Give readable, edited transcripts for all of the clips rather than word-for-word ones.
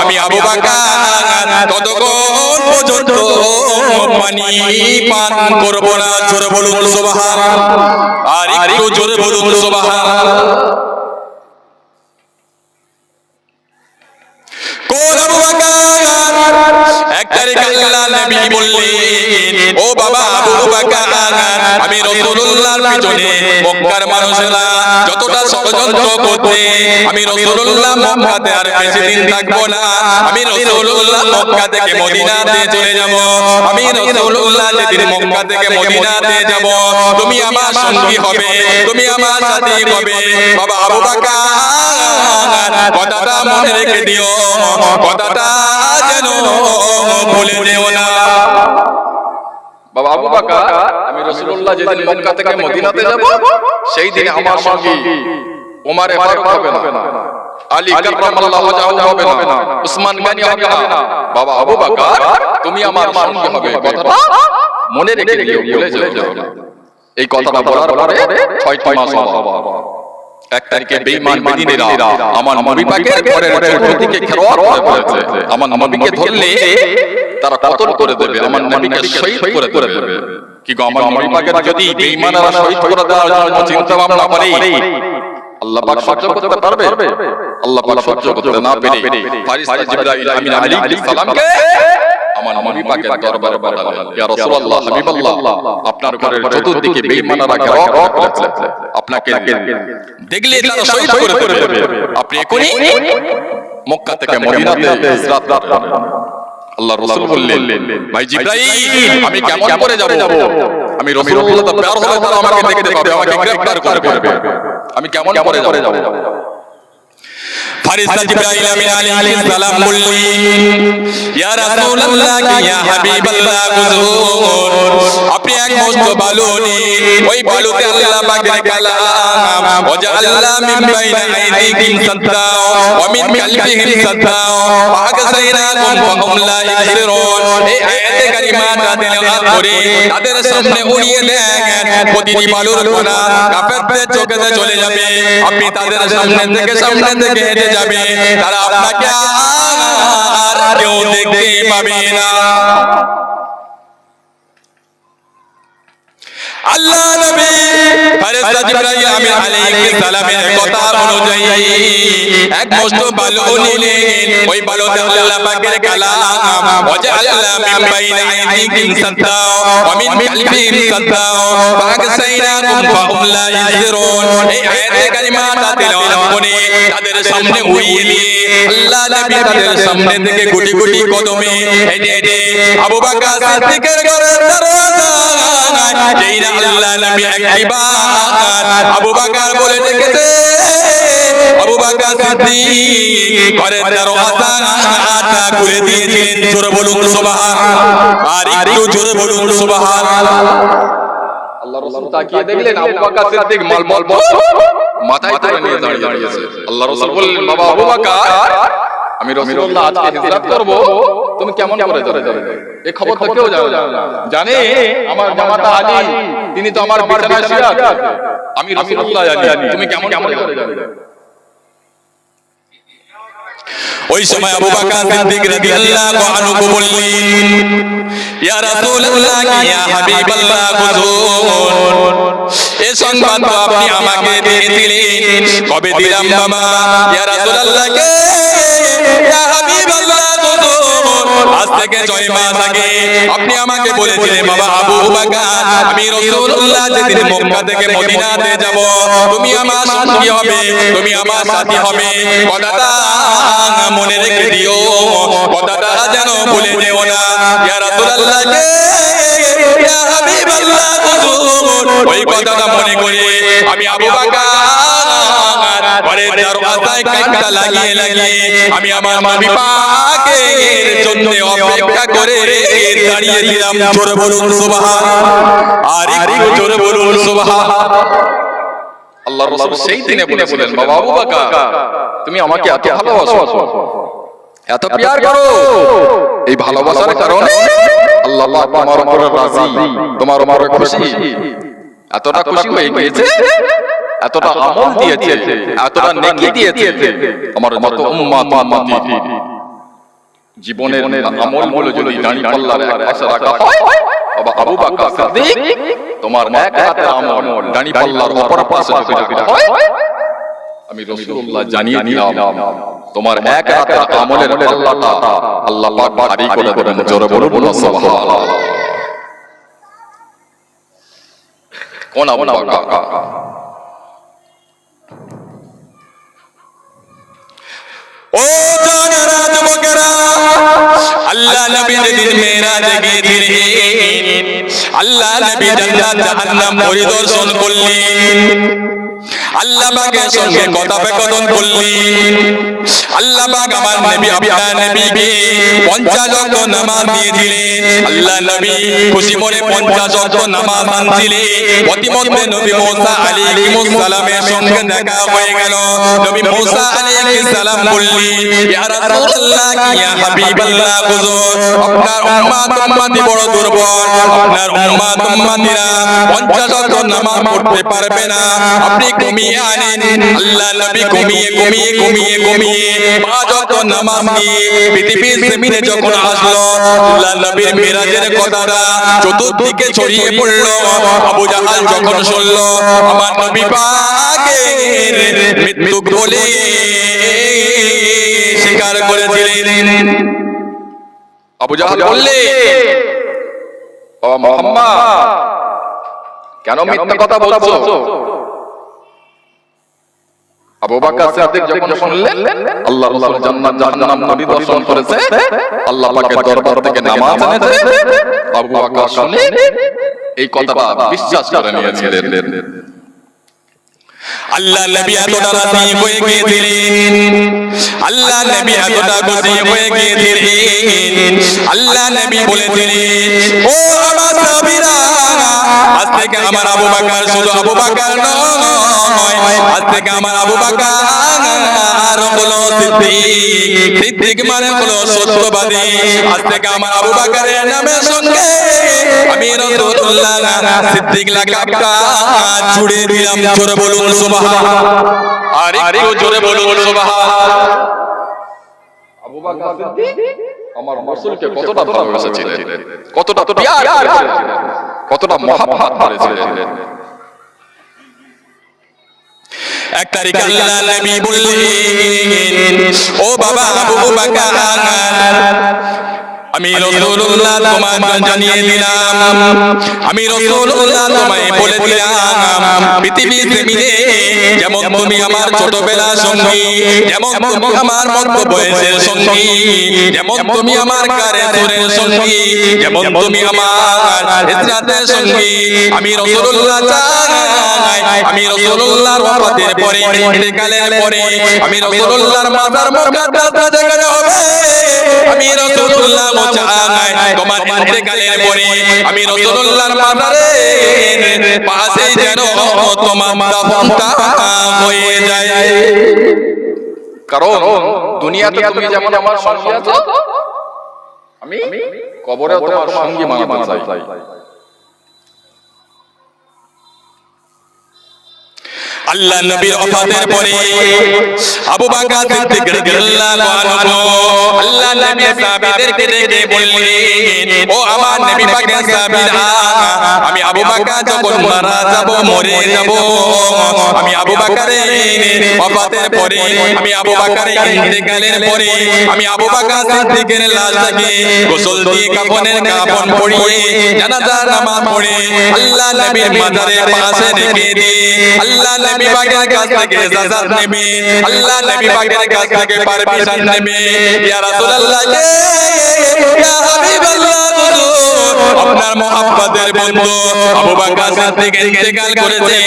আমি আবু বকর ততক্ষণ পর্যন্ত পানি পান করব না। জোরে বলুন সুবহানাল্লাহ, আর একটু জোরে বলুন সুবহানাল্লাহ। কোন আবু বকর? এক তারিখ আল্লাহ নবী বললেন, ও বাবা আবু বকর, আমি রাসূলুল্লাহর পিছনে মক্কার মানুষেরা যতটা ষড়যন্ত্র করতে, আমি রাসূলুল্লাহ মক্কাতে আর বেশি দিন থাকবো না। আমি রাসূলুল্লাহ মক্কা থেকে মদিনাতে চলে যাব। আমি রাসূলুল্লাহ যেদিন মক্কা থেকে মদিনাতে যাব, তুমি আমার সঙ্গী হবে, তুমি আমার সাথী হবে। বাবা আবু বকর, কথাটা মনে রেখে দিও, কথাটা যেন ভুলে যেও না। বাবা আবু বকর, আমি রাসূলুল্লাহ যেদিন মক্কা থেকে মদিনাতে যাব, সেই দিন আমার সঙ্গী ওমর ফারুক হবে না, আলী কাররামাল্লাহু ওয়াজহু হবে না, উসমান গনি হবে না। বাবা আবু বকর, তুমি আমার সঙ্গী হবে, কথাটা মনে রেখে দিও, ভুলে যেও না। এই কথাটা বলার পরে 6 মাস হলো। এক তারিখে বেঈমান বেদিনেরা আমার নবী পাকের ঘরের চতুর্দিকে ঘেরাও করে ফেলেছে। আমার নবীকে ধরলে তারা কতল করে দেবে, আমার নবীকে শহীদ করে দেবে। কি গো, আমার নবী পাকের যদি বেঈমানরা শহীদ করে দেওয়ার জন্য চিন্তা ভাবনা করে, আল্লাহ পাক সহ্য করতে পারবে? আল্লাহ পাক সহ্য করতে না পেরে ফেরেশতা জিবরাইল আমিন আলাইহিস সালামকে আমার নবী পাকের দরবারে পাঠালেন। ইয়া রাসূলুল্লাহ, হাবিবাল্লাহ, আপনার ঘরের চতুর্দিকে বেঈমানরা ঘেরাও করে ফেলেছে, আপনাকে দেখলে তারা শহীদ করে দেবে। আপনি এখনই মক্কা থেকে মদিনাতে হিজরত করেন। আল্লাহ রাসূল বললেন, ভাই জিবরাইল, আমি কেমন করে যাব? আমি রাসূলুল্লাহ তো বের হলে তারা আমাকে দেখতে পাবে, আমাকে গ্রেফতার করবে। আমি কেমন করে যাব? ফেরেশতা জিবরাইল আমিন আলাইহিস সালাম বললেন, ইয়া রাসূলুল্লাহ, ইয়া হাবিবাল্লাহ, হুজুর, আপনি এক মস্ত বালু নিন, ওই বালুতে আল্লাহ পাকের কালাম, ওয়াজআল্লা মিন বাইনা আইদিহিম সাদদা ওয়া মিন খালফিহিম সাদদা ফাগসাইনাকুম ফাহুম লা ইবসিরুন। এই আয়াতে কারিমাটা তেলাওয়াত করে তাদের সামনে উড়িয়ে দেন, প্রতিটি বালুর কণা কাফেরদের চোখে চলে যাবে। আপনি তাদের সামনে থেকে হেঁটে যাবে, তারা আপনাকে আর কেউ দেখতে পাবে না। আল্লাহ নবী ফেরেশতা জিবরাইল আমিন আলাইহিস সালামের কথা অনুযায়ী এক মস্ত বালু নিলেন, ওই বালুতে আল্লাহ পাকের কালাম, ওয়াজআল্লা মিন বাইনা আইদিহিম সাদদা ওয়া মিন খালফিহিম সাদদা ফাগসাইনাকুম ফাহুম লা ইবসিরুন। এই আয়াতে কারিমাটা তেলাওয়াত করে তাদের সামনে উড়িয়ে দিয়ে আল্লাহ নবী তাদের সামনে থেকে গুটি গুটি কদমে হেঁটে হেঁটে আবু বকর সিদ্দিকের ঘরের দরজায় যেই না আল্লাহ নবী একবার আবু বকর বলে ডেকেছে, আবু বকর সিদ্দিক ঘরের দরজাটা খুলে দিয়েছিলেন। জোরে বলুন সুবহানাল্লাহ, আর একটু জোরে বলুন সুবহানাল্লাহ। আল্লাহ রাসূল তাকিয়ে দেখলেন আবু বকর সিদ্দিক মাল মাথায় তুলে নিয়ে দাঁড়িয়ে আছে। আল্লাহ রাসূল বললেন, বাবা আবু বকর, আমি রাসূলুল্লাহ আজকে হিজরত করব, তুমি কেমন করে যাবে? এই খবর তো কেউ জানে? আমার জামাতা আলী, তিনি তো আমার বিছানায় শুয়ে আছেন, আমি রাসূলুল্লাহ জানি, তুমি কেমন করে যাবে? ওই সময় আবু বকর সিদ্দিক রাদিয়াল্লাহু আনহু বললেন, ইয়া রাসূলুল্লাহ, ইয়া হাবিবাল্লাহ, হুজুর, এই সংবাদ তো আপনি আমাকে দিয়েছিলেন, কবে দিলাম বাবা? ইয়া রাসূলুল্লাহ, ইয়া হাবিবাল্লাহ, হুজুর, আজ থেকে 6 মাস আগে আপনি আমাকে বলেছিলেন, বাবা আবু বকর, আমি রাসূলুল্লাহ যেদিন মক্কা থেকে মদিনাতে যাব, তুমি আমার সঙ্গী হবে, তুমি আমার সাথী হবে। কথাটা মনে রেখে দিও, কথাটা যেন ভুলে যেও না। ইয়া রাসূলুল্লাহ, ইয়া হাবিবাল্লাহ, হুজুর, ওই কথাটা মনে করে আমি আবু বকর ঘরের দরজায় কাঁটা লাগিয়ে আমি আমার নবী পাকের জন্য অপেক্ষা করে দাঁড়িয়ে ছিলাম। জোরে বলুন সুবহানাল্লাহ, আর একটু জোরে বলুন সুবহানাল্লাহ। আল্লাহ রাসূল সেই দিনে বলেছিলেন, বাবা আবু বকর, তুমি আমাকে এত ভালোবাসো, এত প্যার করো, এই ভালোবাসার কারণে আল্লাহ পাক তোমার উপরে রাজি, তোমার উপরে খুশি, এতটা খুশি হয়ে গিয়েছে, এতটা আমল দিয়েছে, এতটা নেকি দিয়েছে, আমার যত উম্মত উম্মতি জীবনের আমলগুলো যদি দাঁড়িপাল্লার এক পাশে রাখা হয়, আবু বকর সিদ্দিক তোমার এক রাতের আমল দাঁড়িপাল্লার অপর পাশে যদি রাখা হয়, আমি রাসূলুল্লাহ জানিয়ে দিলাম তোমার এক রাতের আমলের পাল্লাটা আল্লাহ পাক ভারী করে দেবেন। জোরে বলুন সুবহানাল্লাহ। কোন আবু বকর? ও জানেরা যুবকেরা, আল্লাহ নবী যেদিন মেরাজে গিয়েছিলেন, আল্লাহ নবী জান্নাত জাহান্নাম পরিদর্শন করলেন, আল্লাহ পাকের সঙ্গে কথোপকথন করলেন। আল্লাহ পাক আমার নবী আপনার নবীকে 50 ওয়াক্ত নামাজ দিয়ে দিলেন। আল্লাহ নবী খুশি মনে 50 ওয়াক্ত নামাজ আনছিলেন। প্রতিমধ্যে নবী মুসা আলাইহিস সালামের সঙ্গে দেখা হয়ে গেল। নবী মুসা আলাইহিস সালাম বললেন, ইয়া রাসূলুল্লাহ ইয়া হাবিবাল্লাহ, হুজুর আপনার উম্মত বড় দুর্বল, আপনার উম্মতিরা 50 ওয়াক্ত নামাজ পড়তে পারবে না, আপনি কমিয়ে আনেন। আল্লাহ নবী কমিয়ে 5 ওয়াক্ত নামাজ নিয়ে পৃথিবীর জমিনে যখন আসলো, আল্লাহ নবীর মিরাজের কথাটা চতুর্দিকে ছড়িয়ে পড়লো। আবু জাহাল যখন শুনলো আমার নবী পাকের মৃত্যু বলে স্বীকার করেছিলেন, আবু জাহাল বললে, ও মুহাম্মদ কেন মিথ্যা কথা বলছো? আবু বকর সিদ্দিক যখন শুনলেন আল্লাহর রাসূল জান্নাত জাহান্নাম পরিদর্শন করেছে, আল্লাহ পাকের দরবার থেকে নামাজ এনেছে, আবু বকর শুনে এই কথাটা বিশ্বাস করে নিয়েছিলেন। আল্লাহ নবী এতটা রাজি হয়ে গিয়েছিলেন, আল্লাহ নবী এতটা খুশি হয়ে গিয়েছিলেন, আল্লাহ নবী বলেছিলেন, ও আমার সাহাবীরা, আজ থেকে আমার আবু বকর শুধু আবু বকর নয়, আজ থেকে আমার আবু বকর আর হলো সিদ্দিক। সিদ্দিক মানে হলো সত্যবাদী। আজ থেকে আমার আবু বকরের নামের সঙ্গে আমি রাসূলুল্লাহ সিদ্দিক লাকাবটা জুড়ে দিলাম। জোরে বলুন সুবহানাল্লাহ। আর একটু জোরে বলুন সুবহানাল্লাহ। আবু বকর সিদ্দিক আমার রাসূলকে কতটা ভালোবেসেছিলেন, কতটা প্যার করেছিলেন, কতটা মহব্বত করেছিলেন। এক তারিখ আল্লাহ নবী বললেন, ও বাবা আবু বকর, আমি রাসূলুল্লাহ তোমাকে জানিয়ে দিলাম, আমি রাসূলুল্লাহ তোমায় বলে দিলাম, পৃথিবীর জমিনে যেমন তুমি আমার ছোটবেলার সঙ্গী, যেমন তুমি আমার মধ্য বয়সের সঙ্গী, যেমন তুমি আমার কারের সঙ্গী, যেমন তুমি আমার ইসরাতের সঙ্গী, আমি রাসূলুল্লাহ চাই, আমি রাসূলুল্লাহর ওয়াফাতের পরে, ইন্তেকালের পরে, আমি রাসূলুল্লাহর মাজার মুকাদ্দাস যেখানে হবে, আমি রাসূলুল্লাহ চাই তোমার ইন্তেকালের পরে আমি রাসূলুল্লাহর মাজারের পাশে যেন তোমার দাফনটা হয়ে যায়। কারণ দুনিয়াতে তুমি যেমন আমার সঙ্গী আছো, আমি কবরে তোমার সঙ্গী মানাতে চাই। আল্লাহ নবীর ওফাতের পরে আবু বকর সিদ্দিক রাদিয়াল্লাহু আনহু আল্লাহ নবীর সাহাবীদেরকে ডেকে বললেন, ও আমার নবী পাকের সাহাবীরা, আমি আবু বকর যখন মারা যাব, মরে যাব, আমি আবু বকরের ওফাতের পরে, আমি আবু বকরের ইন্তেকালের পরে, আমি আবু বকর সিদ্দিকের লাশটাকে গোসল দিয়ে কাফনের কাফন পরিয়ে জানাজার নামাজ পড়ে আল্লাহ নবীর মাজারের পাশে রেখে দিয়ে আল্লাহ নবী পাকের কাছ থেকে ইজাজত নেবে, আল্লাহ নবী পাকের কাছ থেকে পারমিশন নেবে, ইয়া রাসূলুল্লাহ, ইয়া হাবিবাল্লাহ, আপনার মুহাব্বতের বন্ধু আবু বকর সিদ্দিক ইন্তেকাল করেছে,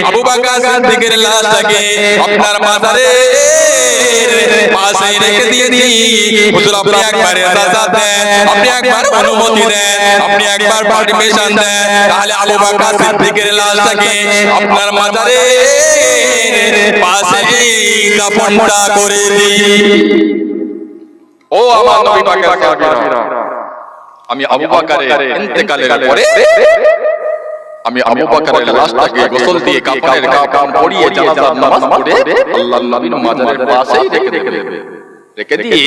আবু বকর সিদ্দিকের লাশটাকে আপনার মাজারের পাশে রেখে দিয়েছি, হুজুর আপনি একবার ইজাজত দেন, আপনি একবার অনুমতি দেন, আপনি একবার পারমিশন দেন, তাহলে আবু বকর সিদ্দিকের লাশটাকে আপনার মাজারের পাশে দাফনটা করে দিই। ও আমার নবী পাকের সাহাবীরা, আমি আবু বকরের ইন্তেকালের পরে আমি আবু বকরের লাশটাকে গোসল দিয়ে কাফনের কাফন পরিয়ে জানাজার নামাজ পড়ে আল্লাহর নবীর মাজারের পাশেই রেখে দেব। রেখে দিয়ে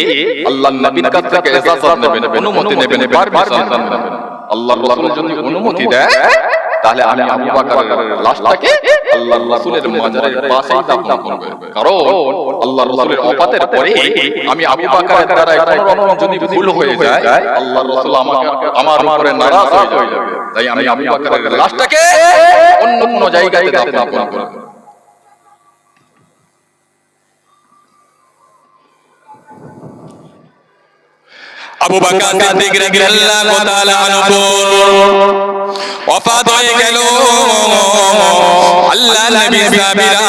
আল্লাহর নবীর কাছ থেকে ইজাজত নেবেন, অনুমতি নেবেন, পারমিশন নেবেন। আল্লাহর রাসূল যদি অনুমতি দেয় তাহলে আমি আবু বকরের লাশটাকে আল্লাহর রাসূলের মাজারের পাশেই দাফন করব। কারণ আল্লাহর রাসূলের ওফাতের পরে আমি আবু বকরের দ্বারা কোনো রকম যদি ভুল হয়ে যায় আল্লাহর রাসূল আমার উপরে নারাজ হয়ে যাবে। তাই আমি আবু বকরের লাশটাকে অন্য কোনো জায়গায় দাফন করব। আবু বকর সিদ্দিক রাদিয়াল্লাহু তাআলা আনহু ওয়াফাত হয়ে গেল। আল্লাহর নবী সাহাবীরা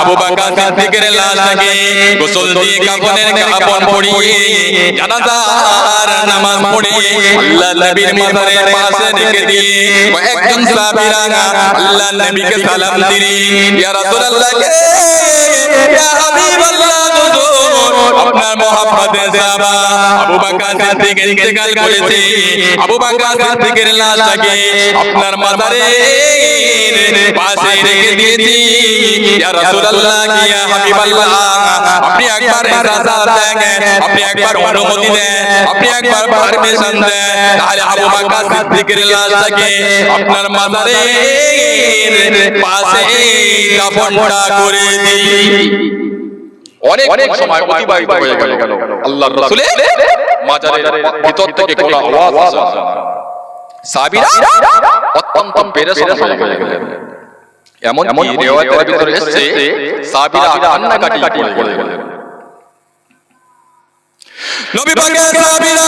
আবু বকর সিদ্দিকের লাশটাকে গোসল দিয়ে কাফনের কাফন পরিয়ে জানাজার নামাজ পড়িয়ে আল্লাহর নবীর মাজারের পাশে রেখে দিয়ে কয়েকজন সাহাবীরা আল্লাহর নবীকে সালাম দিলেন, ইয়া রাসূলুল্লাহ, ইয়া হাবিবাল্লাহ, আপনার মুহাম্মদের সাহাবা আবু বকর সিদ্দিক ইন্তেকাল করেছে। আবু বকর সিদ্দিকের লাশটাকে আপনার মাজারের পাশে রেখে দিয়েছি। ইয়া রাসূলুল্লাহ, ইয়া হাবিবাল্লাহ, আপনি একবার ইজাজত দেন, আপনি একবার অনুমতি দেন, আপনি একবার পারমিশন দেন, তাহলে আবু বকর সিদ্দিকের লাশটাকে আপনার মাজারের পাশে দাফনটা করে দিই। অনেক সময় অতিবাহিত হয়ে গেল। আল্লাহর রাসূলের মাজারের ভিতর থেকে কোনো আওয়াজ আসে না। সাহাবীরা অত্যন্ত পেরেশান হয়ে গেলেন। এমন কি রিওয়ায়াতের ভিতরে এসেছে সাহাবীরা কান্নাকাটি করে গেলেন। নবী পাকের সাহাবীরা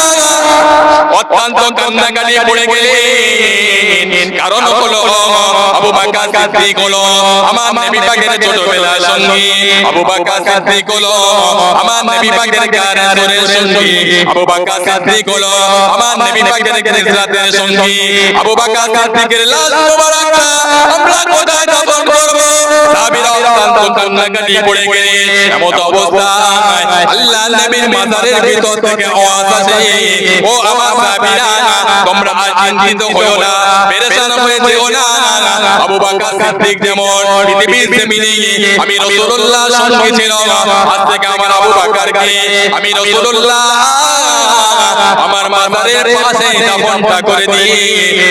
অত্যন্ত কান্নাকাটি করে গেলেন। কারণ হলো আবু বকর সিদ্দিক হলো আমার নবী পাকের ছোটবেলার সঙ্গী। আবু বকর সিদ্দিক হলো আমার নবী পাকের কারারের সঙ্গী। আবু বকর সিদ্দিক হলো আমার নবী পাকের হিজরতের সঙ্গী। আবু বকর সিদ্দিকের লাশ মোবারকটা আমরা কোথায় দাফন করব? সাহাবীরা অত্যন্ত কান্নাকাটি করে গেলেন। এমন অবস্থায় আল্লাহর নবীর মাজারের ভিতর থেকে আওয়াজ আসে, ও আমার সাহাবীরা, তোমরা চিন্তিত হয়ো না, পেরেশান হয়ে যেও না। আবু বকর সিদ্দিক যেমন পৃথিবীর জমিনে আমি রাসূলুল্লাহ সঙ্গে ছিল, আজ থেকে আমার আবু বকরকে আমি রাসূলুল্লাহ আমার মাজারের পাশে দাফনটা করে দিই।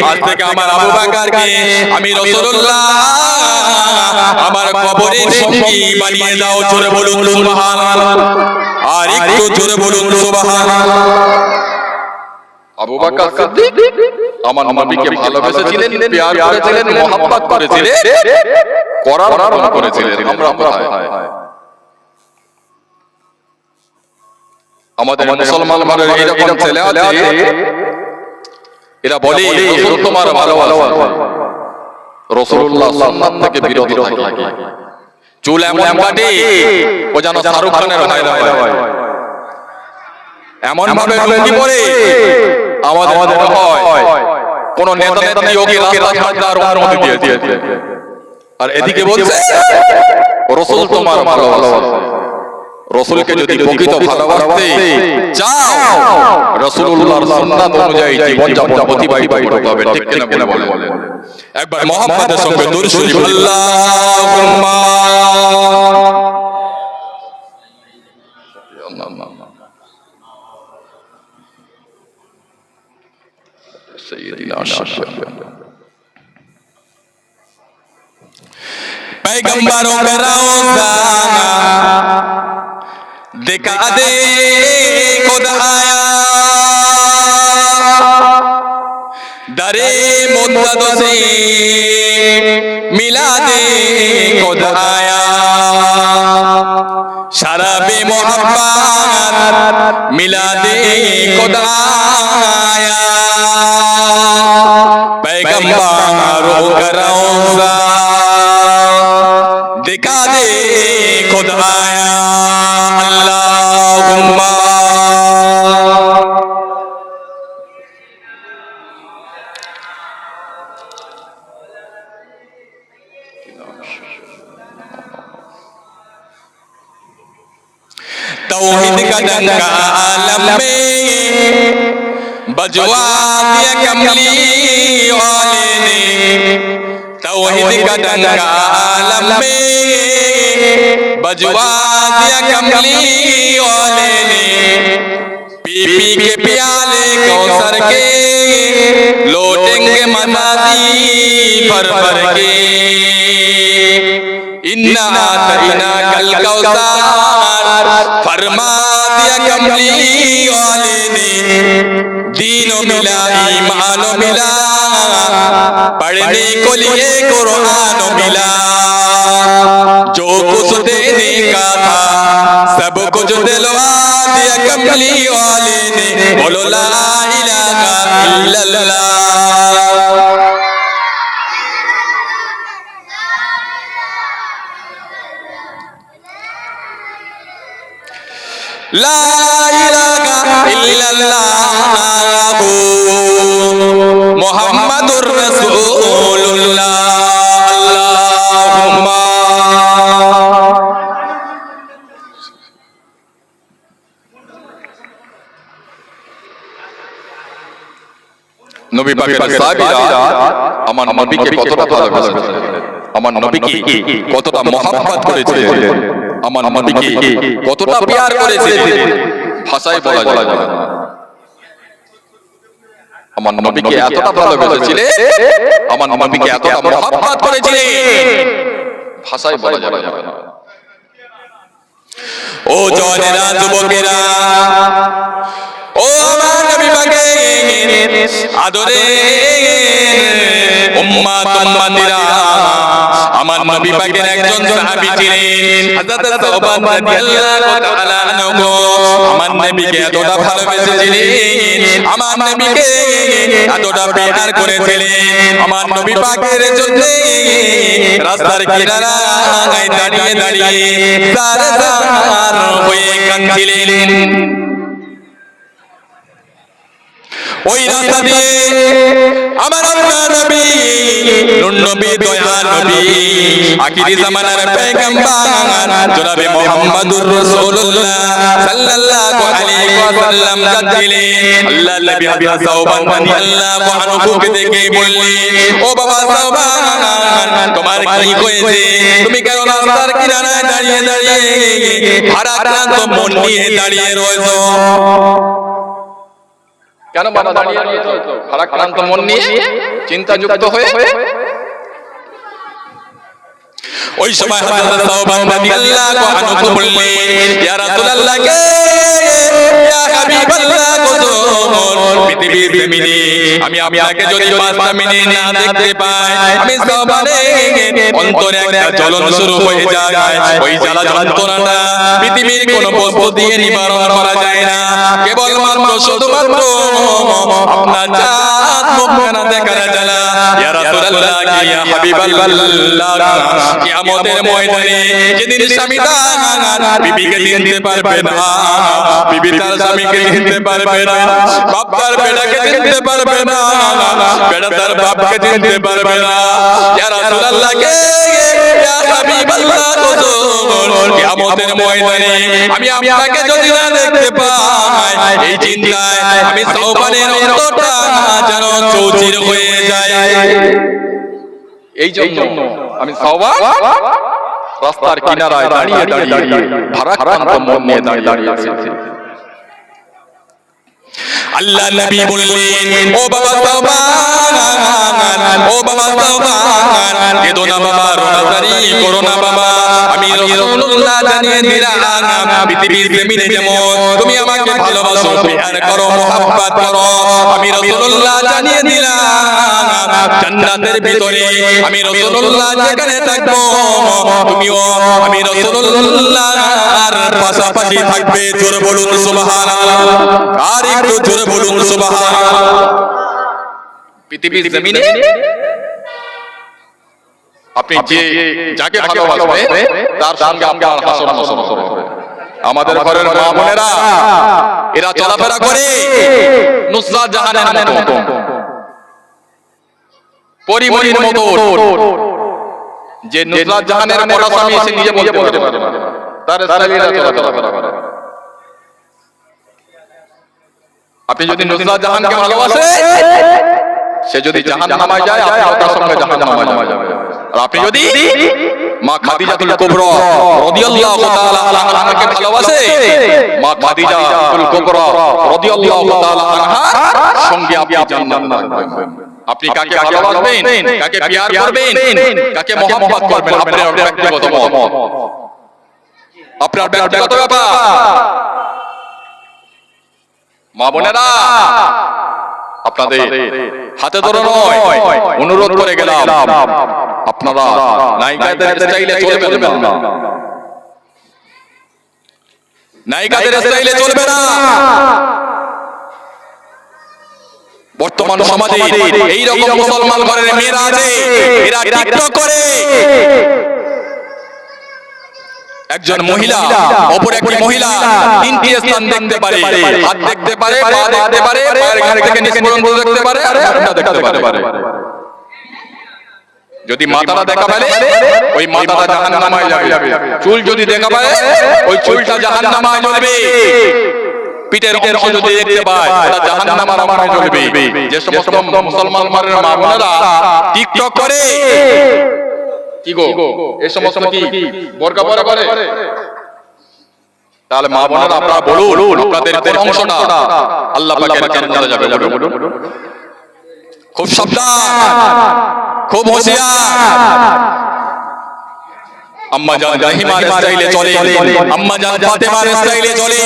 আজ থেকে আমার আবু বকরকে আমি রাসূলুল্লাহ আমার কবরের সঙ্গী বানিয়ে দাও। জোরে বলুন সুবহানাল্লাহ, আর একটু জোরে বলুন সুবহানাল্লাহ। আবু বকর সিদ্দিক আমার নবীকে ভালোবেসেছিলেন, প্যার করেছিলেন, মহব্বত করেছিলেন, করার করেছিলেন। আমরা কোথায়? আমাদের মুসলমান ঘরের এরকম ছেলে আছে, এরা বলে রাসূল তোমার ভালোবাসা, রাসূলুল্লাহ সুন্নাত থেকে বিরত থাকে, চুল এমন কাটে ও যেন শাহরুখ খানের ভাইরা হয়, এমন ভাবে লুঙ্গি পরে আমাদের হয় কোন নেতা নেত্রী ওকে রাস্তার অনুমতি দিয়েছে। আর এদিকে বলছে রাসূল তোমার ভালোবাসা। রাসূলকে যদি প্রকৃত ভালোবাসতে চাও রাসূলুল্লাহর সুন্নাত অনুযায়ী জীবন যাপন অতিবাহিত করতে হবে। ঠিক কিনা বলেন? একবার মুহাম্মাদের সঙ্গে দুরূদ শরীফ আল্লাহুম্মা সাইয়্যিদিনা पैगंबरों का रोज़ा दिखा दे खुदाया, दरे मुद्दत से मिला दे खुदाया, शराबे मोहब्बत मिला दे खुदाया, पैगंबरों का रोज़ा दिखा दे खुदाया, अल्लाहुम्मा। तौहीद का डंका आलम में बजवा दिया कमली वाले ने, तौहीद का डंका आलम में बजवा दिया कमली वाले ने, पी पी के प्याले कौसर के, लौटेंगे मनादी भर भर के। इन्ना आतैना कल कौसर फरमा दिया कमली वाले ने, दीनो मिला ईमानो मिला, पढ़ने को लिए कुरान मिला। जो कुछ देने का था सब कुछ दिलवा दिया कमली वाले ने, बोलो ला इलाहा इल्लल्लाह। ला इलाहा इल्लल्लाह मुहम्मदुर रसूलुल्लाह। अल्लाहुम्मा নবী পাকের সাহাবীরা আমার নবীকে কতটা ভালোবেসেছেন, আমার নবীকে কতটা মহব্বত করেছিলেন, আমার নবীকে কতটা প্যার করেছিলেন, ভাষায় বলা যাবে না। আমার নবীকে এতটা ভালোবেসেছিলেন, আমার নবীকে এতটা মহব্বত করেছিলেন, ভাষায় বলা যাবে না। ও জওয়ানেরা, যুবকেরা, ও আমার নবী পাকের আদরের উম্মত উম্মতিরা, আমার নবী পাকের একজন সাহাবী ছিলেন হযরত সাওবান রাদিয়াল্লাহু তাআলা আনহু। আমার নবীকে এতটা ভালোবেসেছিলেন, আমার নবীকে এতটা প্যার করেছিলেন, আমার নবী পাকের জন্য রাস্তার কিনারায় দাঁড়িয়ে দাঁড়িয়ে সারদার হয়ে কাঁদছিলেন। ওই রাস্তা দিয়ে আমার আল্লাহ নবী, নূর নবী, দয়া নবী, আখিরি জামানার পয়গম্বর জনাবে মুহাম্মদুর রাসূলুল্লাহ সাল্লাল্লাহু আলাইহি ওয়াসাল্লাম যাচ্ছিলেন। আল্লাহ নবী হযরত সাওবান রাদিয়াল্লাহু আনহুকে দেখে বললেন, ও বাবা সাওবান, তোমার কি হয়েছে? তুমি কেন রাস্তার কিনারায় দাঁড়িয়ে দাঁড়িয়ে ভারাক্রান্ত মন নিয়ে দাঁড়িয়ে রয়েছো? কেন বাবা দাঁড়িয়ে রয়েছো ভারাক্রান্ত মন নিয়ে, চিন্তাযুক্ত হয়ে? ওই সময় হযরত সাওবান রাদিয়াল্লাহু আনহু বললেন, ইয়া রাসূলুল্লাহ, ইয়া হাবিবাল্লাহ, পৃথিবীর জমিনে আমি আপনাকে যদি 5টা মিনিট না দেখতে পাই, আমি সাওবানের অন্তরে একটা জ্বলন শুরু হয়ে যায়। ওই জ্বালা যন্ত্রণাটা পৃথিবীর কোন বস্তু দিয়ে নিবারণ করা যায় না, কেবলমাত্র শুধুমাত্র আপনার জাত মুখখানা দেখার জ্বালা। ইয়া রাসূলুল্লাহ, ইয়া হাবিবাল্লাহ, কিয়ামতের ময়দানে যেদিন স্বামী তার বিবিকে চিনতে পারবে না, বিবি তার স্বামীকে চিনতে পারবে না, বাপ তার বেটাকে চিনতে পারবে না, বেটা তার বাপকে চিনতে পারবে না। ইয়া রাসূলুল্লাহ, ইয়া হাবিবাল্লাহ, কিয়ামতের ময়দানে আমি আপনাকে যদি না দেখতে পাই, এই চিন্তায় আমি সাওবানের অন্তরটা যেন চৌচির হয়ে যায়। এই জন্য আমি সাওবান রাস্তার কিনারায় দাঁড়িয়ে দাঁড়িয়ে ভারাক্রান্ত মন নিয়ে দাঁড়িয়ে আছি। আল্লাহ নবী বললেন, ও বাবা সাওবান, ও বাবা সাওবান, কেঁদো না বাবা, রোনাজারি করো না বাবা। আমি রাসূলুল্লাহ জানিয়ে দিলাম, পৃথিবীর জমিনে যেমন তুমি আমাকে ভালোবাসো, প্যার করো, মহব্বত করো, আমি রাসূলুল্লাহ জানিয়ে দিলাম, জান্নাতের ভিতরে আমি রাসূলুল্লাহ যেখানে থাকবো, তুমিও আমি রাসূলুল্লাহর পাশাপাশি থাকবে। জোরে বলুন সুবহানাল্লাহ। আর একটু জোরে বলুন সুবহানাল্লাহ। পৃথিবীর জমিনে আপনি যাকে ভালোবাসবেন তার সঙ্গে আপনার হাসর নাসর হবে। আমাদের ঘরের মা বোনেরা এরা চলাফেরা করে নুসরাত জাহানের মতো, পরিমণির মতো, যে নুসরাত জাহানের পর স্বামী এসে নিজে বলতে পারে না, তার স্ত্রীরা চলাফেরা করে। আপনি যদি নুসরাত জাহানকে ভালোবাসেন, সে যদি জাহান্নামে যায়, আপনি তার সঙ্গে জাহান্নামে যাবেন। আর আপনি যদি মা খাদিজাতুল কুবরা রাদিয়াল্লাহু তাআলা আনহাকে ভালোবাসে, মা খাদিজাতুল কুবরা রাদিয়াল্লাহু তাআলা আনহার সঙ্গে আপনি জান্নাত পাবেন। আপনি কাকে ভালোবাসবেন, কাকে প্যার করবেন, কাকে মহব্বত করবেন, আপনার ব্যক্তিগত মত, আপনার ব্যক্তিগত ব্যাপার। মা বোনেরা, আপনাদের হাতে ধরে নয়, অনুরোধ করে গেলাম, আপনারা নায়িকাদের স্টাইলে চলবেন না, নায়িকাদের স্টাইলে চলবে না। বর্তমান সমাজে এই রকম মুসলমান ঘরের মেয়েরা আছে, এরা টিকটক করে একজন মহিলা অপর একটি মহিলা তিনটি স্থান দেখতে পারে, হাত দেখতে পারে, পা দেখতে পারে, পায়ের ঘাড় থেকে নিচ পর্যন্ত দেখতে পারে, আর মুখটা দেখতে পারে। যদি মাথাটা দেখা পারে ওই মাথাটা জাহান্নামে যাবে, চুল যদি দেখা পারে ওই চুলটা জাহান্নামে জ্বলবে, পিঠের অংশ যদি দেখতে পায় ওটা জাহান্নামের আগুনে জ্বলবে। যে সমস্ত মুসলমান ঘরের মা বোনেরা টিকটক করে, কি গো এই সমস্ত কি বোরকা পরে করে, তাহলে মা বোনেরা আপনারা বলুন আপনাদের কোন অংশটা আল্লাহ পাকের জান্নাতে যাবে? খুব সাবধান, খুব হুঁশিয়ার। আম্মা জান জাহিমার স্টাইলে চলে, আম্মা জান ফাতেমার স্টাইলে চলে,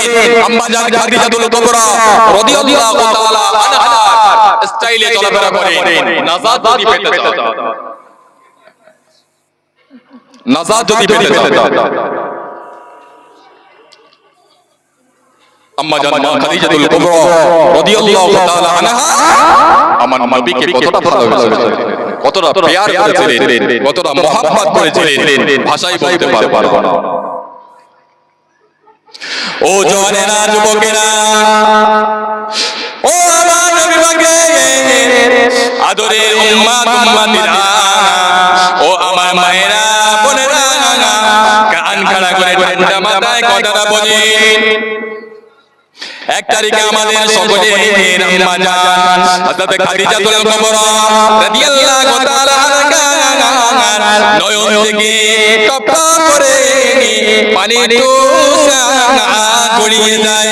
আম্মা জান খাদিজাতুল কুবরা রাদিয়াল্লাহু তাআলা আনহার স্টাইলে চলাফেরা করে। নাজাত যদি পেতে চাও, নাজাত যদি পেতে চাও, আম্মা জান খাদিজাতুল কুবরা রাদিয়াল্লাহু তাআলা আনহা আমার নবীকে কতটা ভালোবেসেছেন, কতটা প্যার করেছিলেন, কতটা মহব্বত করেছিলেন, ভাষায় বলতে পারবো না। ও জওয়ানেরা, যুবকেরা, ও আমার নবী পাকের আদরের উম্মত উম্মতিরা, ও আমার মায়েরা বোনেরা, কান খাড়া করে ঠান্ডা মাথায় কথাটা বলেন। 1 তারিখে আমাদের সকলের আম্মা জান হযরত খাদিজাতুল কুবরা রাদিয়াল্লাহু তাআলা আনহা নয়ন থেকে টপ টপ করে পানি গড়িয়ে যায়।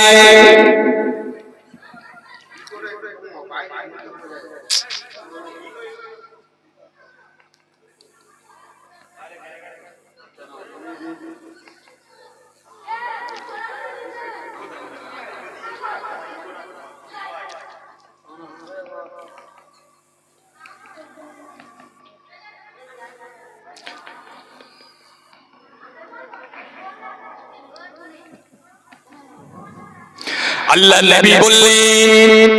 আল্লাহ নবী বললেন,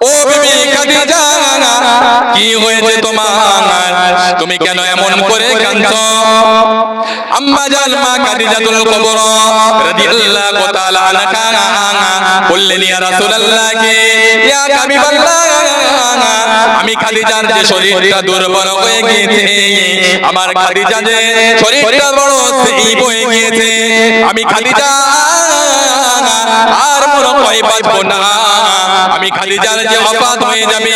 ও বিবি খাদিজা, কি হয়েছে তোমার, তুমি কেন এমন করে কাঁদছো? আম্মা জান মা খাদিজাতুল কুবরা রাদিয়াল্লাহু তাআলা আনহা বললেন, ইয়া রাসূলুল্লাহ, ইয়া হাবিবাল্লাহ, আমি খাদিজার যে শরীরটা দুর্বল হয়ে গিয়েছে, আমার খাদিজা যে শরীরটা বড় সেই হয়ে গিয়েছে, আমি খাদিজা আর মনে হয় বাঁচবো না, আমি খাদিজার যে ওফাত হয়ে যাবে,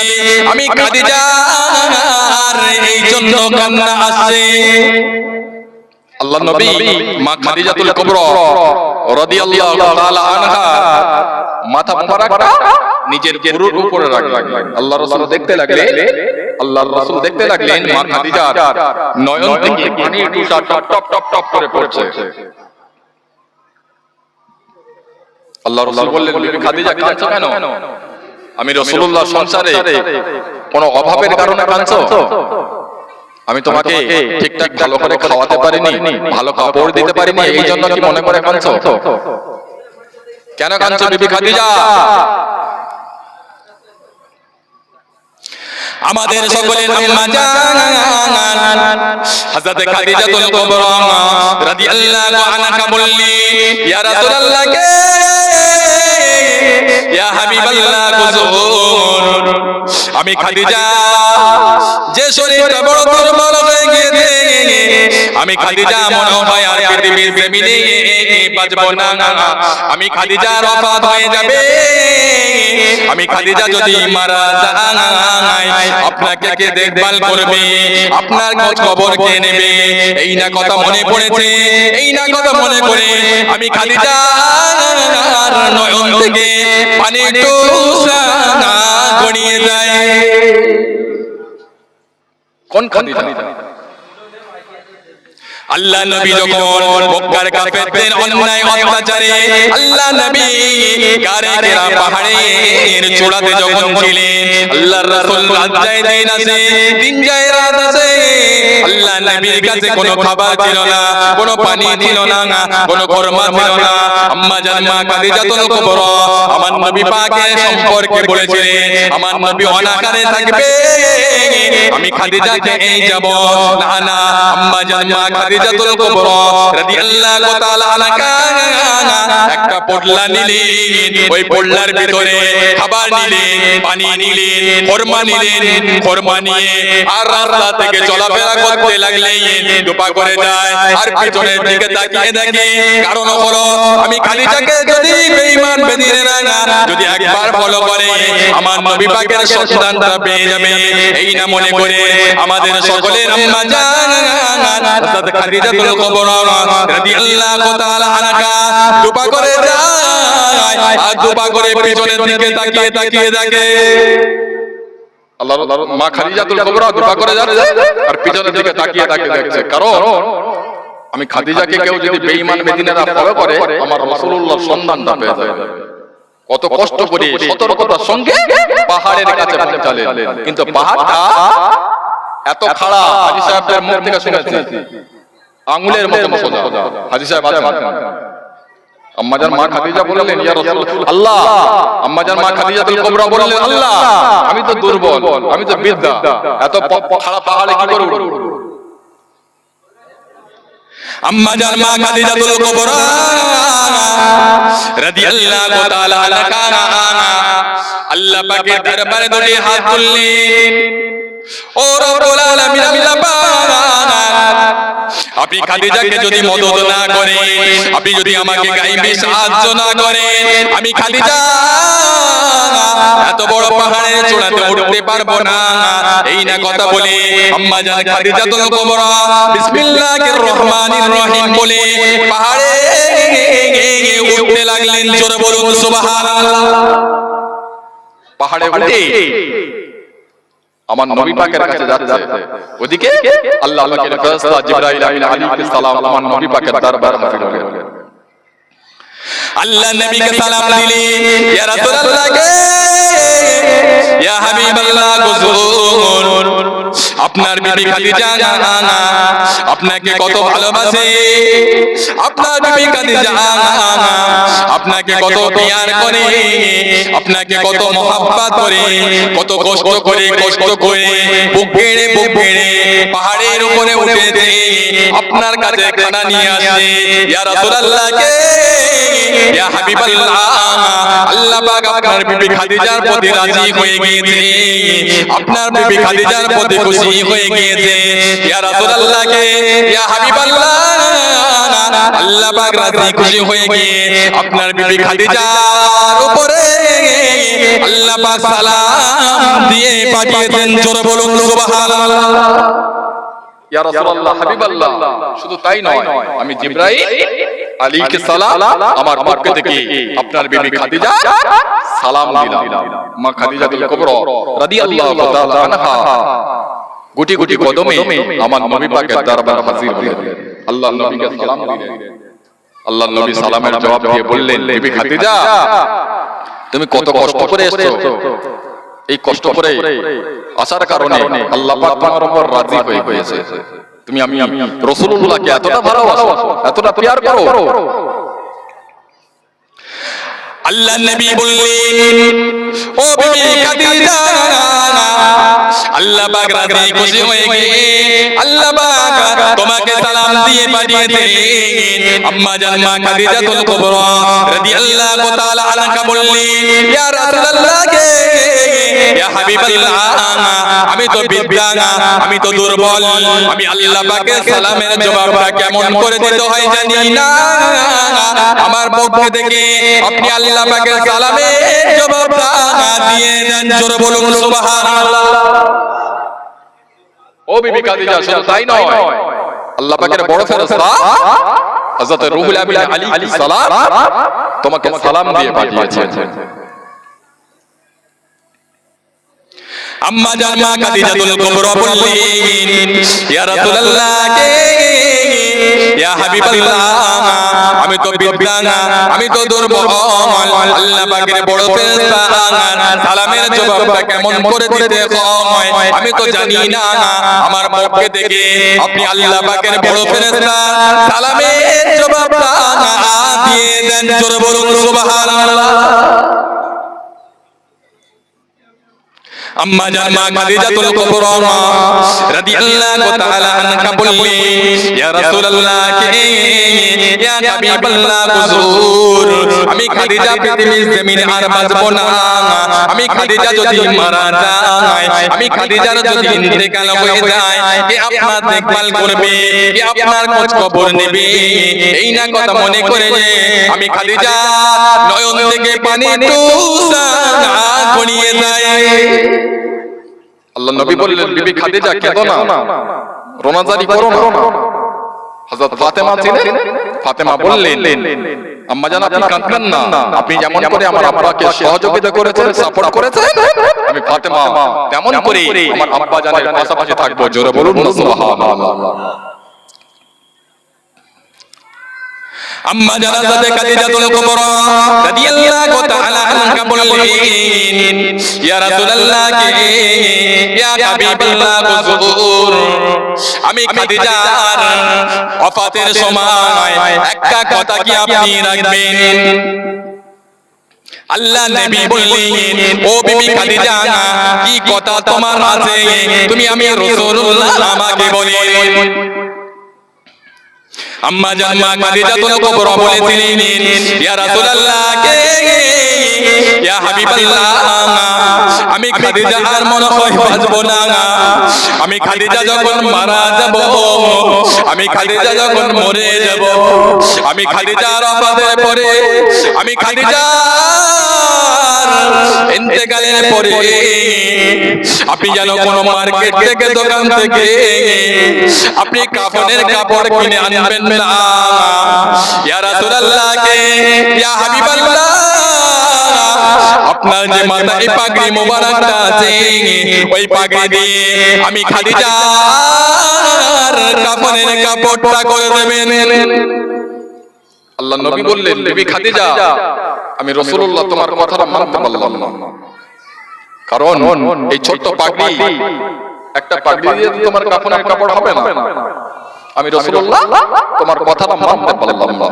আমি খাদিজার এই জন্য কান্না আসছে। আল্লাহর নবী মা খাদিজাতুল কুবরা রাদিয়াল্লাহু তাআলা আনহা মাথা মোবারকটা নিজের বুরুর উপরে রাখলেন। আল্লাহর রাসূল দেখতে লাগলেন, আল্লাহর রাসূল দেখতে লাগলেন মা খাদিজার নয়ন থেকে পানির টুপা টপ টপ টপ টপ করে পড়ছে। আল্লাহর রাসূল বললেন, বিবি খাদিজা কাঁদছো কেন? আমি রাসূলুল্লাহর সংসারে কোনো অভাবের কারণে কাঁদছো? আমি তোমাকে ঠিকঠাক ভালো করে খাওয়াতে পারিনি, ভালো কাপড় দিতে পারিনি, এই জন্য কি মনে করে কাঁদছো? কেন কাঁদছো বিবি খাদিজা? আমাদের সকলের আম্মা জান হযরত খাদিজাতুল কুবরা রাদিয়াল্লাহু আনহা বললেন, ইয়া রাসূলুল্লাহ, কে ইয়া হাবিবাল্লাহ, কুজুর, আমি খাদিজা যে শরীরটা বড় দুর্বল হয়ে গিয়েছে, আমি খাদিজা মনে হয় আর পৃথিবীর জমিনে বাঁচবো না, আমি খাদিজার ওফাত হয়ে যাবে, আমি খাদিজা যদি মারা যাই আপনাকে কে দেখভাল করবে, আপনার খোঁজ খবর কে নেবে? এই না কথা মনে পড়েছে, এই না কথা মনে করে আমি খাদিজা নয়ন থেকে পানি টুকরা গড়িয়ে যায়। কোন খাদিজা? আল্লাহ নবী যখন মক্কার কাফেরদের অন্যায় অত্যাচারে আল্লাহ নবী গারে-গেরা পাহাড়ের চূড়াতে যখন ছিলেন, আল্লাহর রাসূল রাত যায় দিন আসে, দিন যায় রাত আসে, আল্লাহ নবীর কাছে কোনো খাবার ছিল না, কোনো পানি ছিল না, কোনো খরমা ছিল না। আম্মা জান মা খাদিজাতুল কুবরা আমার নবী পাকের সম্পর্কে বলেছিলেন, আমার নবী অনাহারে থাকবে, আমি খাদিজাকে এই যাব না না। আম্মা জান মা খাদিজাতুল কুবরা রাদিয়াল্লাহু তাআলা আনহা একটা পোটলা নিলেন, ওই পোটলার ভিতরে খাবার নিলেন, পানি নিলেন, খরমা নিলেন, খরমা নিয়ে আর রাস্তা থেকে চলাফেরা করতে লাগলেন। দুপা করে যায় আর পিছনের দিকে তাকিয়ে দেখে, কারণ হলো আমি খাদিজাকে যদি বেঈমান বেদিনেরা যদি একবার ফলো করে আমার নবী পাকের সন্তানটা পেয়ে যাবে। এই না মনে করে আমাদের সকলের আম্মা জান হযরত খাদিজাতুল কুবরা রাদিয়াল্লাহু তাআলা আনহা দুপা করে যায় আর দুপা করে পিছনের দিকে তাকিয়ে তাকিয়ে দেখে আল্লাহর মা খাদিজাতুল কুবরা দুপা করে যাচ্ছে আর পিছনের দিকে তাকিয়ে তাকিয়ে দেখছে। কারণ আমি খাদিজাকে কেউ যদি বেঈমান বেদিনেরা ফলো করে আমার রাসূলুল্লাহর সন্তানটা পেয়ে যাবে। কত কষ্ট করে সতর্কতার সঙ্গে পাহাড়ের কাছে পৌঁছালেন, কিন্তু পাহাড়টা এত খাড়া, হাজী সাহেবদের মুখ থেকে শুনেছি আঙ্গুলের মতো সোজা। হাজী সাহেব আছেন, আম্মাজান মা খাদিজা বললেন ইয়া রাসূলুল্লাহ আল্লাহ, আম্মাজান মা খাদিজাতুল কুবরা বললেন আল্লাহ আমি তো দুর্বল, আমি তো বিদ্যা, এত খাড়া পাহাড়ে কি করব? আম্মা জান মা খাদিজাতুল কুবরা রাদিয়াল্লাহু তাআলা আনহা আল্লাহ পাকের দরবারে দুটি হাত তুললেন, ও রব্বুল আলামিন আল্লাহ পাক, আপনি খাদিজাকে যদি মদদ না করেন, আপনি যদি আমাকে গায়বী সাহায্য না করেন, আমি খাদিজা এত বড় পাহাড়ের চূড়াতে উঠতে পারবো না। এই না কথা বলে আম্মা জান খাদিজাতুল কুবরা বিসমিল্লাহির রহমানির রহিম বলে পাহাড়ে উঠতে লাগলেন। জোরে বলুন সুবহানাল্লাহ। পাহাড়ে উঠে আমার নবী পাকের কাছে যাচ্ছে, ওদিকে আল্লাহ পাকের ফেরেশতা জিবরাইল আলাইহিস সালাম আমার নবী পাকের দরবারে হাজির হলেন। আল্লাহ নবীকে সালাম দিলেন, ইয়া রাসূলুল্লাহ কে ইয়া হাবিবাল্লাহ গুজুর, আপনার বিবি খাদিজা আপনাকে কত ভালোবাসে, আপনার বিবি খাদিজা আপনাকে কত প্যার করে, আপনাকে কত মহব্বত করে, কত কষ্ট করে বুক গেড়ে পাহাড়ের উপরে উঠেছে, আপনার কাছে খানা নিয়ে আসে। ইয়া রাসূলুল্লাহ কে ইয়া হাবিবাল্লাহ, আল্লাহ পাক আপনার বিবি খাদিজার প্রতি রাজি হয়ে গিয়েছে, আপনার বিবি খাদিজার প্রতি খুশি হয়ে গিয়েছে। ইয়া রাসূলুল্লাহ কে ইয়া হাবিবাল্লাহ, আল্লাহ পাক রাজি খুশি হয়ে গিয়ে আপনার বিবি খাদিজার উপরে আল্লাহ পাক সালাম দিয়ে পাঠিয়েছেন। জোরে বলুন সুবহানাল্লাহ। ইয়া রাসূলুল্লাহ হাবিবাল্লাহ, শুধু তাই নয়, আমি জিবরাইল আলাইহিস সালাম আমার পক্ষ থেকে আপনার বিবি খাদিজা সালাম দিলাম। মা খাদিজাতুল কুবরা রাদিয়াল্লাহু তাআলা আনহা গুটি গুটি কদমে আমার নবী পাকের দরবারে হাজির হলেন। আল্লাহর নবীকে সালাম দিলেন। আল্লাহর নবী সালামের জবাব দিয়ে বললেন, বিবি খাদিজা তুমি কত কষ্ট করে এসেছো, এই কষ্ট করে আসার কারণে আল্লাহ পাক তোমার উপর রাজি হয়ে গিয়েছে। তুমি আমি রাসূলুল্লাহকে এতটা ভালোবাসো, এতটা প্যার করো। আল্লাহ নবী বললেন, ও বিবি খাদিজা, আল্লাহ পাক রাজি খুশি হয়ে গিয়ে আল্লাহ পাক তোমাকে সালাম দিয়ে পাঠিয়েছেন। আম্মা জান মা খাদিজাতুল কুবরা রাদিয়াল্লাহু তাআলা আনহা বললেন, ইয়া রাসূলুল্লাহ কে ইয়া হাবিবাল্লাহ, আমি আমি তো বিদ্যা, আমি তো দুর্বল, আমি আল্লাহ পাকের সালামের জবাবটা কেমন করে দিতে হয় জানি না। আমার পক্ষে থেকে আপনি আল্লাহ পাকের সালামের জবাবটা দিয়ে দেন, জোরে বলুন সুবহানাল্লাহ। ও বিবি খাদিজা, শুধু তাই নয়, আল্লাহ পাকের বড় ফেরেশতা হযরত রুহুল আমিন আলাইহিস সালাম তোমাকে সালাম দিয়ে পাঠিয়েছেন। আম্মা জান মা খাদিজাতুল কুবরা বললেন, ইয়া রাসূলুল্লাহ, ইয়া হাবিবাল্লাহ, আমি তো বিদ্যা, আমি তো দুর্বল, আল্লাহ পাকের বড় ফেরেশতা সালামের জবাবটা কেমন করে দিতে হয় আমি তো জানি না। আমার পক্ষে থেকে আপনি আল্লাহ পাকের বড় ফেরেশতা সালামের জবাবটা দিয়ে দেন, জোরে বলুন সুবহানাল্লাহ। আম্মা জান মা খাদিজাতুল কুবরা রাদিয়াল্লাহু তাআলা আনহা বললেন, ইয়া রাসূলুল্লাহ, ইয়া হাবিবাল্লাহ, হুজুর, আমি খাদিজা পৃথিবীর জমিনে আর বাঁচবো না। আমি খাদিজা যদি মারা যায়, আমি খাদিজার যদি ইন্তেকাল হয়ে যায়, কে আপনার দেখভাল করবে, কে আপনার খোঁজ খবর নেবে? এই না কথা মনে করে আমি খাদিজা নয়ন থেকে পানি টুকরা গড়িয়ে যায়। আল্লাহ নবী বললেন, বিবি খাদিজা কেঁদো না, রোনাজারি করো না। হযরত ফাতেমা ছিলেন, ফাতেমা বললেন, আম্মা জান আপনি কাঁদবেন না, আপনি যেমন করে আমার আব্বাকে সহযোগিতা করেছেন, সাপোর্ট করেছেন, আমি ফাতেমা তেমন করে আমার আব্বা জানের পাশাপাশি থাকবো, জোরে বলুন না সুবহানাল্লাহ। আম্মা জান খাদিজাতুল কুবরা রাদিয়াল্লাহু তাআলা আনহা বললেন, ইয়া রাসূলুল্লাহ, ইয়া হাবিবাল্লাহ, হুজুর, আমি খাদিজার ওফাতের সময় একটা কথা কি আপনি রাখবেন? আল্লাহ নবী বললেন, ও বিবি খাদিজা, কি কথা তোমার আছে তুমি আমি রাসূলুল্লাহ আমাকে বলেন। আম্মা জান মা খাদিজাতুল কুবরা বলেছিলেন, ইয়া রাসূলুল্লাহ, ইয়া হাবিবাল্লাহ, আমি খাদিজা আর মনে হয় বাঁচবো না। আমি খাদিজা যখন মারা যাব, আমি খাদিজা যখন মরে যাব, আমি খাদিজার ওফাতের পরে, আমি খাদিজার ইন্তেকালের পরে আপনি যেন কোন মার্কেট থেকে, দোকান থেকে আপনি কাফনের কাপড় কিনে আনবেন না। ইয়া রাসূলুল্লাহ, ইয়া হাবিবাল্লাহ, আপনার যে মাথায় পাগড়ি মোবারকটা আছে, ওই পাগড়ি দিয়ে আমি খাদিজার কাফনের কাপড়টা করে দেবেন। আল্লাহ নবী বললেন, বিবি খাদিজা, আমি রাসূলুল্লাহ তোমার কথাটা মানতে পারলাম না, কারণ এই ছোট্ট পাগড়ি, একটা পাগড়ি দিয়ে তোমার কাফনের কাপড় হবে না। আমি রাসূলুল্লাহ তোমার কথাটা মানতে পারলাম না।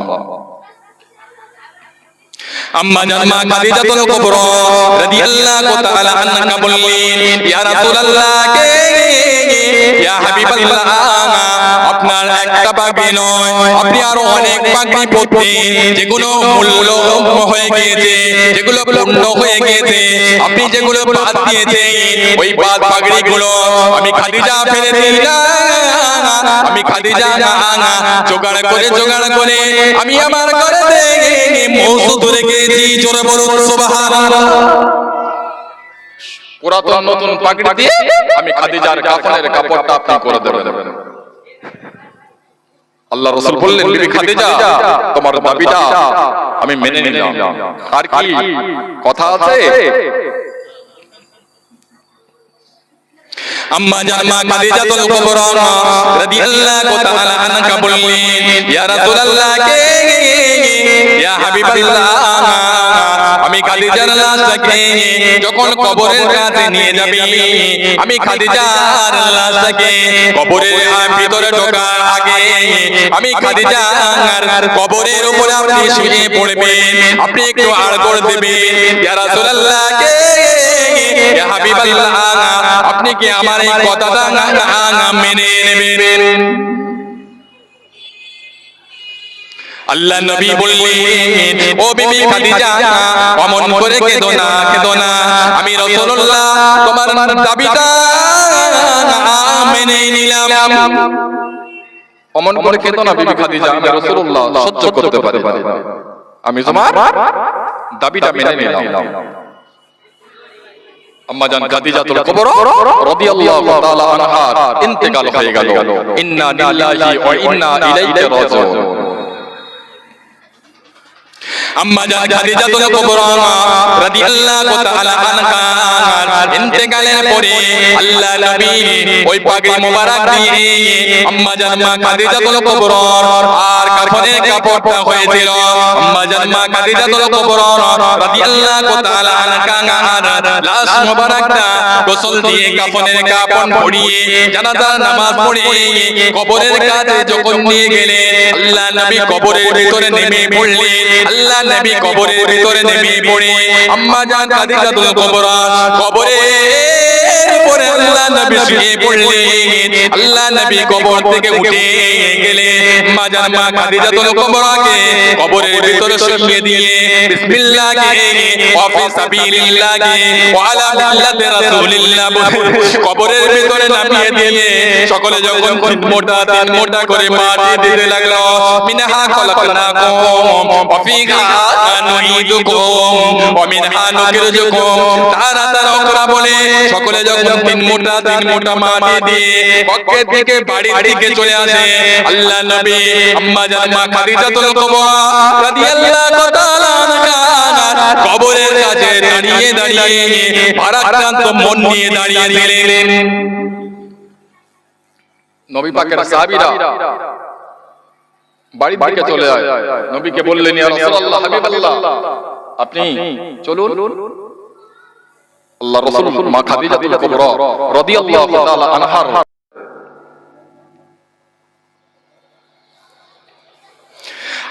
আম্মা জান মা খাদিজাতুল কুবরা রাদিয়াল্লাহু তাআলা আনহা বললেন, ইয়া রাসূলুল্লাহ, ইয়া হাবিবাল্লাহ, আপনার একটা পাগড়ি নয়, আপনি আরো অনেক পাগড়ি পরতেন, যেগুলো মূল্য হয়ে গিয়েছে, যেগুলো পূর্ণ হয়ে গিয়েছে, আপনি যেগুলো বাদ দিয়েছেন, ওই বাদ পাগড়িগুলো আমি খাদিজা ফেলে দিই না। আমি খাদিজা জোগাড় করে আমি আমার ঘরে মওজুদ রেখেছি, জোরে বলুন সুবহানাল্লাহ। পুরাতন নতুন পাগড়ি দিয়ে আমি খাদিজার কাফনের কাপড়টা আপনি করে দেবেন। আল্লাহ রাসূল বললেন, বিবি খাদিজা, তোমার দাবিটা আমি মেনে নিলাম। আর কি কথা আছে? আম্মা জান মা খাদিজাতুল কুবরা রাদিয়াল্লাহু তাআলা আনহা বললেন, ইয়া রাসূলুল্লাহ, ইয়া হাবিবাল্লাহ, আমি খাদিজার লাশটাকে যখন কবরের কাছে নিয়ে যাবি, আমি খাদিজার লাশটাকে কবরের ভিতরে ঢোকার আগে আমি খাদিজার কবরের উপরে আপনি শুয়ে পড়বেন, আপনি একটু আড় করে দিবেন। ইয়া রাসূলুল্লাহ, ইয়া হাবিবাল্লাহ, আপনি কি আমার এই কথাটা মেনে নেবেন? আল্লাহ নবী বললেন, ও বিবি খাদিজা, অমন করে কেঁদো না, আমি রাসূলুল্লাহ তোমার দাবিটা মেনে নিলাম। অমন করে খেতো না বিবি খাদিজা, আমি রাসূলুল্লাহ সহ্য করতে পারি না, আমি তোমার দাবিটা মেনে নিলাম। আম্মা জান খাদিজাতুল কুবরা রাদিয়াল্লাহু তাআলা আনহা ইন্তেকাল হয়ে গেল। ইন্না লিল্লাহি ওয়া ইন্না ইলাইহি রাজিউন। আম্মা জান খাদিজাতুল কুবরা রাদিয়াল্লাহু তাআলা আনহা ইন্তেকালের পরে আল্লাহ নবী ওই পাগড়ি মোবারক দিয়ে আম্মা জান মা খাদিজাতুল কুবরা আর কাফনের কাপড়টা হয়েছিল আম্মা জান মা খাদিজাতুল কুবরা রাদিয়াল্লাহু তাআলা আনহা লাশ মোবারকটা গোসল দিয়ে কাফনের কাপড় পরিয়ে জানাজার নামাজ পড়ে কবরের কাছে যখন নিয়ে গেলেন আল্লাহ নবী কবরের ভিতরে নেমে পড়লেন। আল্লাহ নবী কবরের ভিতরে নেমে পড়ে আম্মা জান খাদিজাতুল কুবরা কবরের উপরে আল্লাহ নবী শুয়ে পড়লেন। আল্লাহ নবী কবর থেকে উঠে গেলেন আম্মা জান মা খাদিজাতুল কুবরাকে কবরের ভিতরে শুয়ে দিয়ে বিসমিল্লাহি ওয়া ফি সাবিলিল্লাহি ওয়া আলা মিল্লাতি রাসূলিল্লাহ কবরের ভিতরে নামিয়ে দিয়ে সকলে যখন তিন মোটা করে মাটি দিতে লাগলো মিনহা খলাকনাকুম ওয়া ফিহা নুঈদুকুম ওয়া মিনহা নুখরিজুকুম তারাতার উখরা বলে সকলে যখন তিন মোটা মাটি দিয়ে পকেট থেকে বাড়ির দিকে চলে আসে আল্লাহ নবী আম্মা জান মা খাদিজাতুল কুবরা রাদিয়াল্লাহু তাআলা আনহা কবরের কাছে দাঁড়িয়ে ভারাক্রান্ত মন নিয়ে দাঁড়িয়ে দিলেন। নবী পাকের সাহাবীরা বাড়ির দিকে চলে যায়, নবীকে বললেন ইয়া রাসূলুল্লাহ হাবিবাল্লাহ আপনি চলুন। আল্লাহ রাসূল মা খাদিজাতুল কুবরা রাদিয়াল্লাহু তাআলা আনহার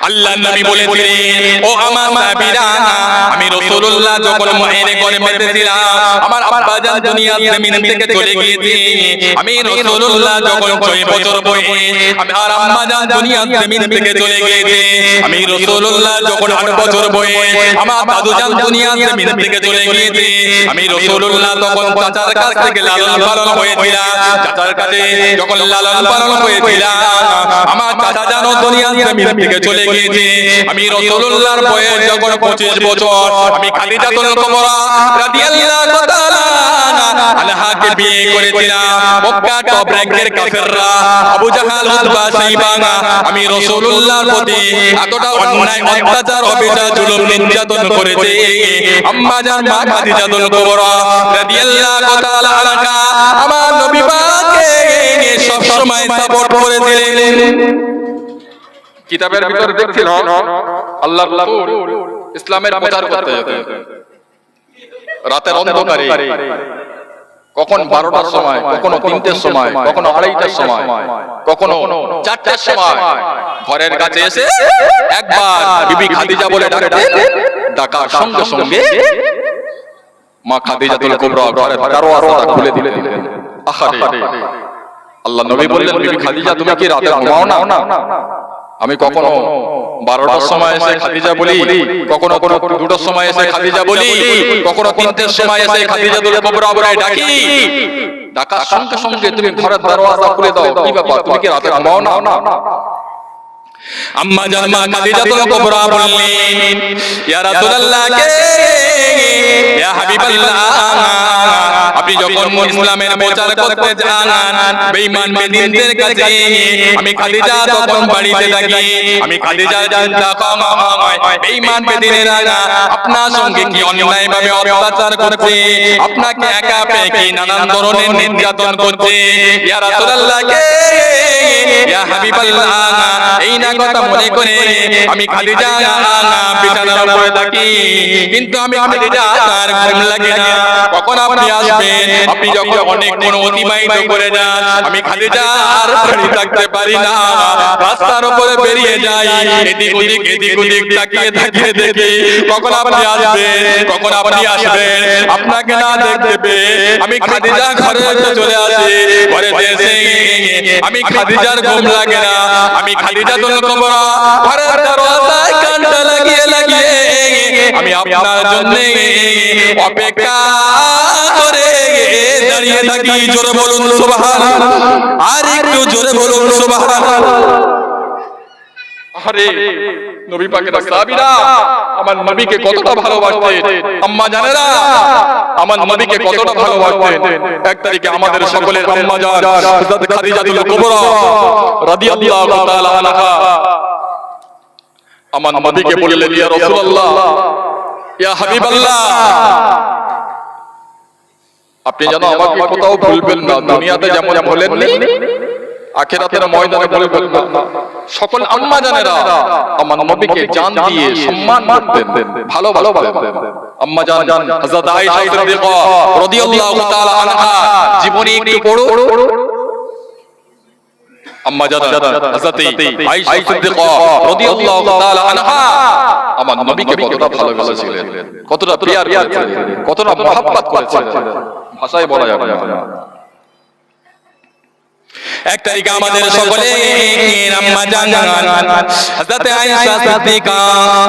আল্লাহ নবী বলেছিলেন ও আমার সাহাবীরা আমি রাসূলুল্লাহ যখন মায়ের গর্ভে ছিলাম আমার আব্বা জান দুনিয়া জমিন থেকে চলে গিয়েছে। আমি রাসূলুল্লাহ যখন 6 বছর বয়সে আমার আম্মা জান দুনিয়া জমিন থেকে চলে গিয়েছে। আমি রাসূলুল্লাহ যখন 8 বছর বয়সে আমার দাদু জান দুনিয়া জমিন থেকে চলে গিয়েছে। আমি রাসূলুল্লাহ তখন চাচার কাছ থেকে লালন পালন হয়েছিলাম। চাচার কাছে যখন লালন পালন হয়েছিলাম আমার চাচা জান দুনিয়া জমিন থেকে চলে গিয়েছে। আমি রাসূলুল্লাহর বয়স যখন 25 বছর আমি খাদিজাতুল কুবরা রাদিয়াল্লাহু তাআলা আনহাকে বিয়ে করেছিলাম। মক্কা টপ র‍্যাঙ্কের কাফেররা আবু জাহাল উতবা সাইবা আমি রাসূলুল্লাহর প্রতি এতটা অন্যায় অত্যাচার অবিচার জুলুম নির্যাতন করেছে। আম্মা জান মা খাদিজাতুল কুবরা রাদিয়াল্লাহু তাআলা আনহা আমার নবী পাককে সব সময় সাপোর্ট করেছিলেন। কিতাবের ভিতরে দেখছিল আল্লাহর রাসূল ইসলামের প্রচার করতে যেতেন রাতের অন্ধকারে, কখন 12টার সময়, কখনো 3টের সময়, কখনো 2:30টার সময়, কখনো 4টার সময় ঘরের কাছে এসে একবার বিবি খাদিজা বলে ডাকতেন। ডাকার সঙ্গে সঙ্গে মা খাদিজাতুল কুবরা ঘরের দরওয়াজাটা খুলে দিলেন। আহারে আল্লাহ নবী বললেন বিবি খাদিজা তুমি কি রাতে ঘুমাও না? আমি কখনো 12টার সময় এসে খাদিজা বলি, কখনো 2টার সময় এসে খাদিজা বলি, কখনো 3টের সময় এসে খাদিজাতুল কুবরা বলে ডাকি। ডাকার সঙ্গে সঙ্গে তুমি ঘরের দরওয়াজা খুলে দাও। কি ব্যাপার, তুমি কি রাতে ঘুমাও না? আম্মা জান মা খাদিজাতুল কুবরা বললেন ইয়া রাসূলুল্লাহ কে ইয়া হাবিবাল্লাহ আপনি যখন ইসলামের প্রচার করতে যান বেঈমান বেদিনদের কাছে আমি খাদিজা তখন বাড়িতে থাকি। আমি খাদিজা জানতা কমায় বেঈমান বেদিনেরা আপনার সঙ্গে কি অন্যায় ভাবে অত্যাচার করছে, আপনাকে একা পেয়ে কি নানান ধরনের নির্যাতন করছে। ইয়া রাসূলুল্লাহ কে ইয়া হাবিবাল্লাহ এই না কথা মনে করে আমি খাদিজা বিছানার উপরে থাকি, কিন্তু আমি খাদিজা আর ঘুম লাগে না। কখন আপনি আসবেন, আপনি যখন অনেকক্ষণ অতিবাহিত করে যান আমি খাদিজা আর বাড়ি থাকতে পারি না। রাস্তার উপরে বেরিয়ে যাই, এদিক ওদিক তাকিয়ে দেখি কখন আপনি আসবেন, কখন আপনি আসবেন। আপনাকে না দেখতে পেয়ে আমি খাদিজা ঘরে চলে আসি। ঘরে এসে আমি খাদিজার ঘুম লাগে না। আমি খাদিজাতুল কুবরা ঘরের দরওয়াজায় কানটা লাগিয়ে আমি আপনার জন্য অপেক্ষা করে দাঁড়িয়ে থাকি, জোরে বলুন সুবহানাল্লাহ, আর একটু জোরে বলুন সুবহানাল্লাহ। আরে নবী পাকের সাহাবীরা আমার নবীকে কতটা ভালোবাসতেন, আম্মা জানেরা আমার নবীকে কতটা ভালোবাসতেন। এক তারিখে আমাদের সকলের আম্মা জান হযরত খাদিজাতুল কুবরা রাদিয়াল্লাহু তাআলা আনহা আমার নবীকে বললেন, ইয়া রাসূলুল্লাহ, ইয়া হাবিবাল্লাহ, আপনি যেন আমাকে কোথাও ভুলবেন না, দুনিয়াতে যেমন ভুলেননি আখিরাতের ময়দানে ভুলবেন না। সকল আম্মা জানেরা আমার নবীকে জান দিয়ে সম্মান করতেন, ভালোবাসতেন। আম্মা জান হযরত আয়েশা সিদ্দিকা রাদিয়াল্লাহু তাআলা আনহা জীবনী একটু পড়ো। আম্মা জান হযরত আয়েশা সিদ্দিকা রাদিয়াল্লাহু তাআলা আনহা আমার নবীকে কতটা ভালোবেসেছিলেন, কতটা প্যার করেছিলেন, কতটা মহব্বত করেছিলেন, ভাষায় বলা যাবে না। এক তারিখে আমাদের সকলের আম্মা জান হযরত আয়েশা সিদ্দিকা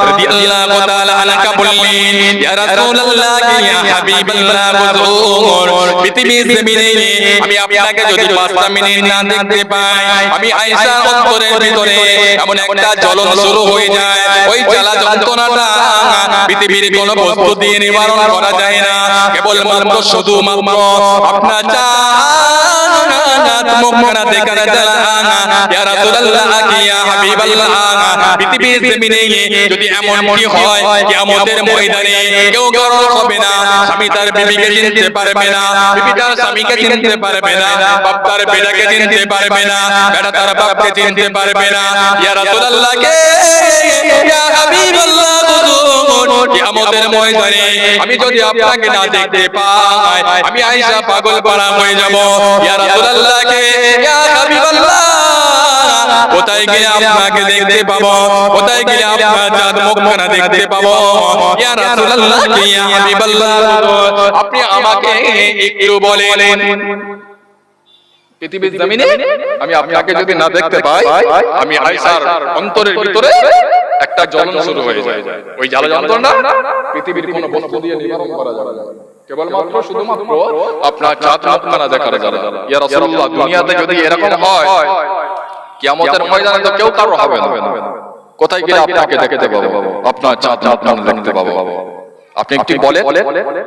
রাদিয়াল্লাহু তাআলা আনহা বললেন, ইয়া রাসূলুল্লাহ, ইয়া হাবিবাল্লাহ, হুজুর, পৃথিবীর জমিনে আমি আপনাকে যদি 5টা মিনিট না দেখতে পাই, আমি আয়েশা অন্তরের ভিতরে এমন একটা জ্বলন শুরু হয়ে যায়, ওই জ্বালা যন্ত্রণাটা পৃথিবীর কোন বস্তু দিয়ে নিবারণ করা যায় না, কেবলমাত্র শুধুমাত্র আপনার মুখখানা দেখার জ্বালা। ইয়া রাসূলুল্লাহ, ইয়া হাবিবাল্লাহ, পৃথিবীর জমিনে যদি এমন কি হয়, কিয়ামতের ময়দানে কেউ গরর হবে না, স্বামী তার বিবিকে চিনতে পারবে না, বিবি তার স্বামীকে চিনতে পারবে না, বাপ তার বেটাকে চিনতে পারবে না, বেটা তার বাপকে চিনতে পারবে না। ইয়া রাসূলুল্লাহ, ইয়া হাবিবাল্লাহ, কিয়ামতের ময়দানে আমি যদি আপনাকে না দেখতে পাই, আমি আয়েশা পাগল পারা হয়ে যাব। ইয়া রাসূলুল্লাহ, ইয়া হাবিবাল্লাহ, কোথায় গিয়ে আপনাকে দেখতে পাবো, কোথায় গিয়ে আপনার চাঁদ মুখখানা দেখতে পাবো। ইয়া রাসূলুল্লাহ, ইয়া হাবিবাল্লাহ, আপনি আমাকে একটু বলেন, পৃথিবীর জমিনে আমি আপনাকে যদি না দেখতে পাই, আমি আয়েশার অন্তরের ভিতরে একটা জ্বলন শুরু হয়ে যায়, ওই জ্বালা যন্ত্রণা পৃথিবীর কোনো বস্তু দিয়ে নিবারণ করা যাবে না, কেবলমাত্র শুধুমাত্র আপনার চাঁদ মুখখানা দেখার জ্বালা। ইয়া রাসূলুল্লাহ, দুনিয়াতে যদি এরকম হয়, কিয়ামতের ময়দানে তো কেউ কারো হবে না, কোথায় গিয়ে আপনাকে দেখতে পাবো, আপনার চাঁদ মুখখানা দেখতে পাবো। আপনি একটু বলেন।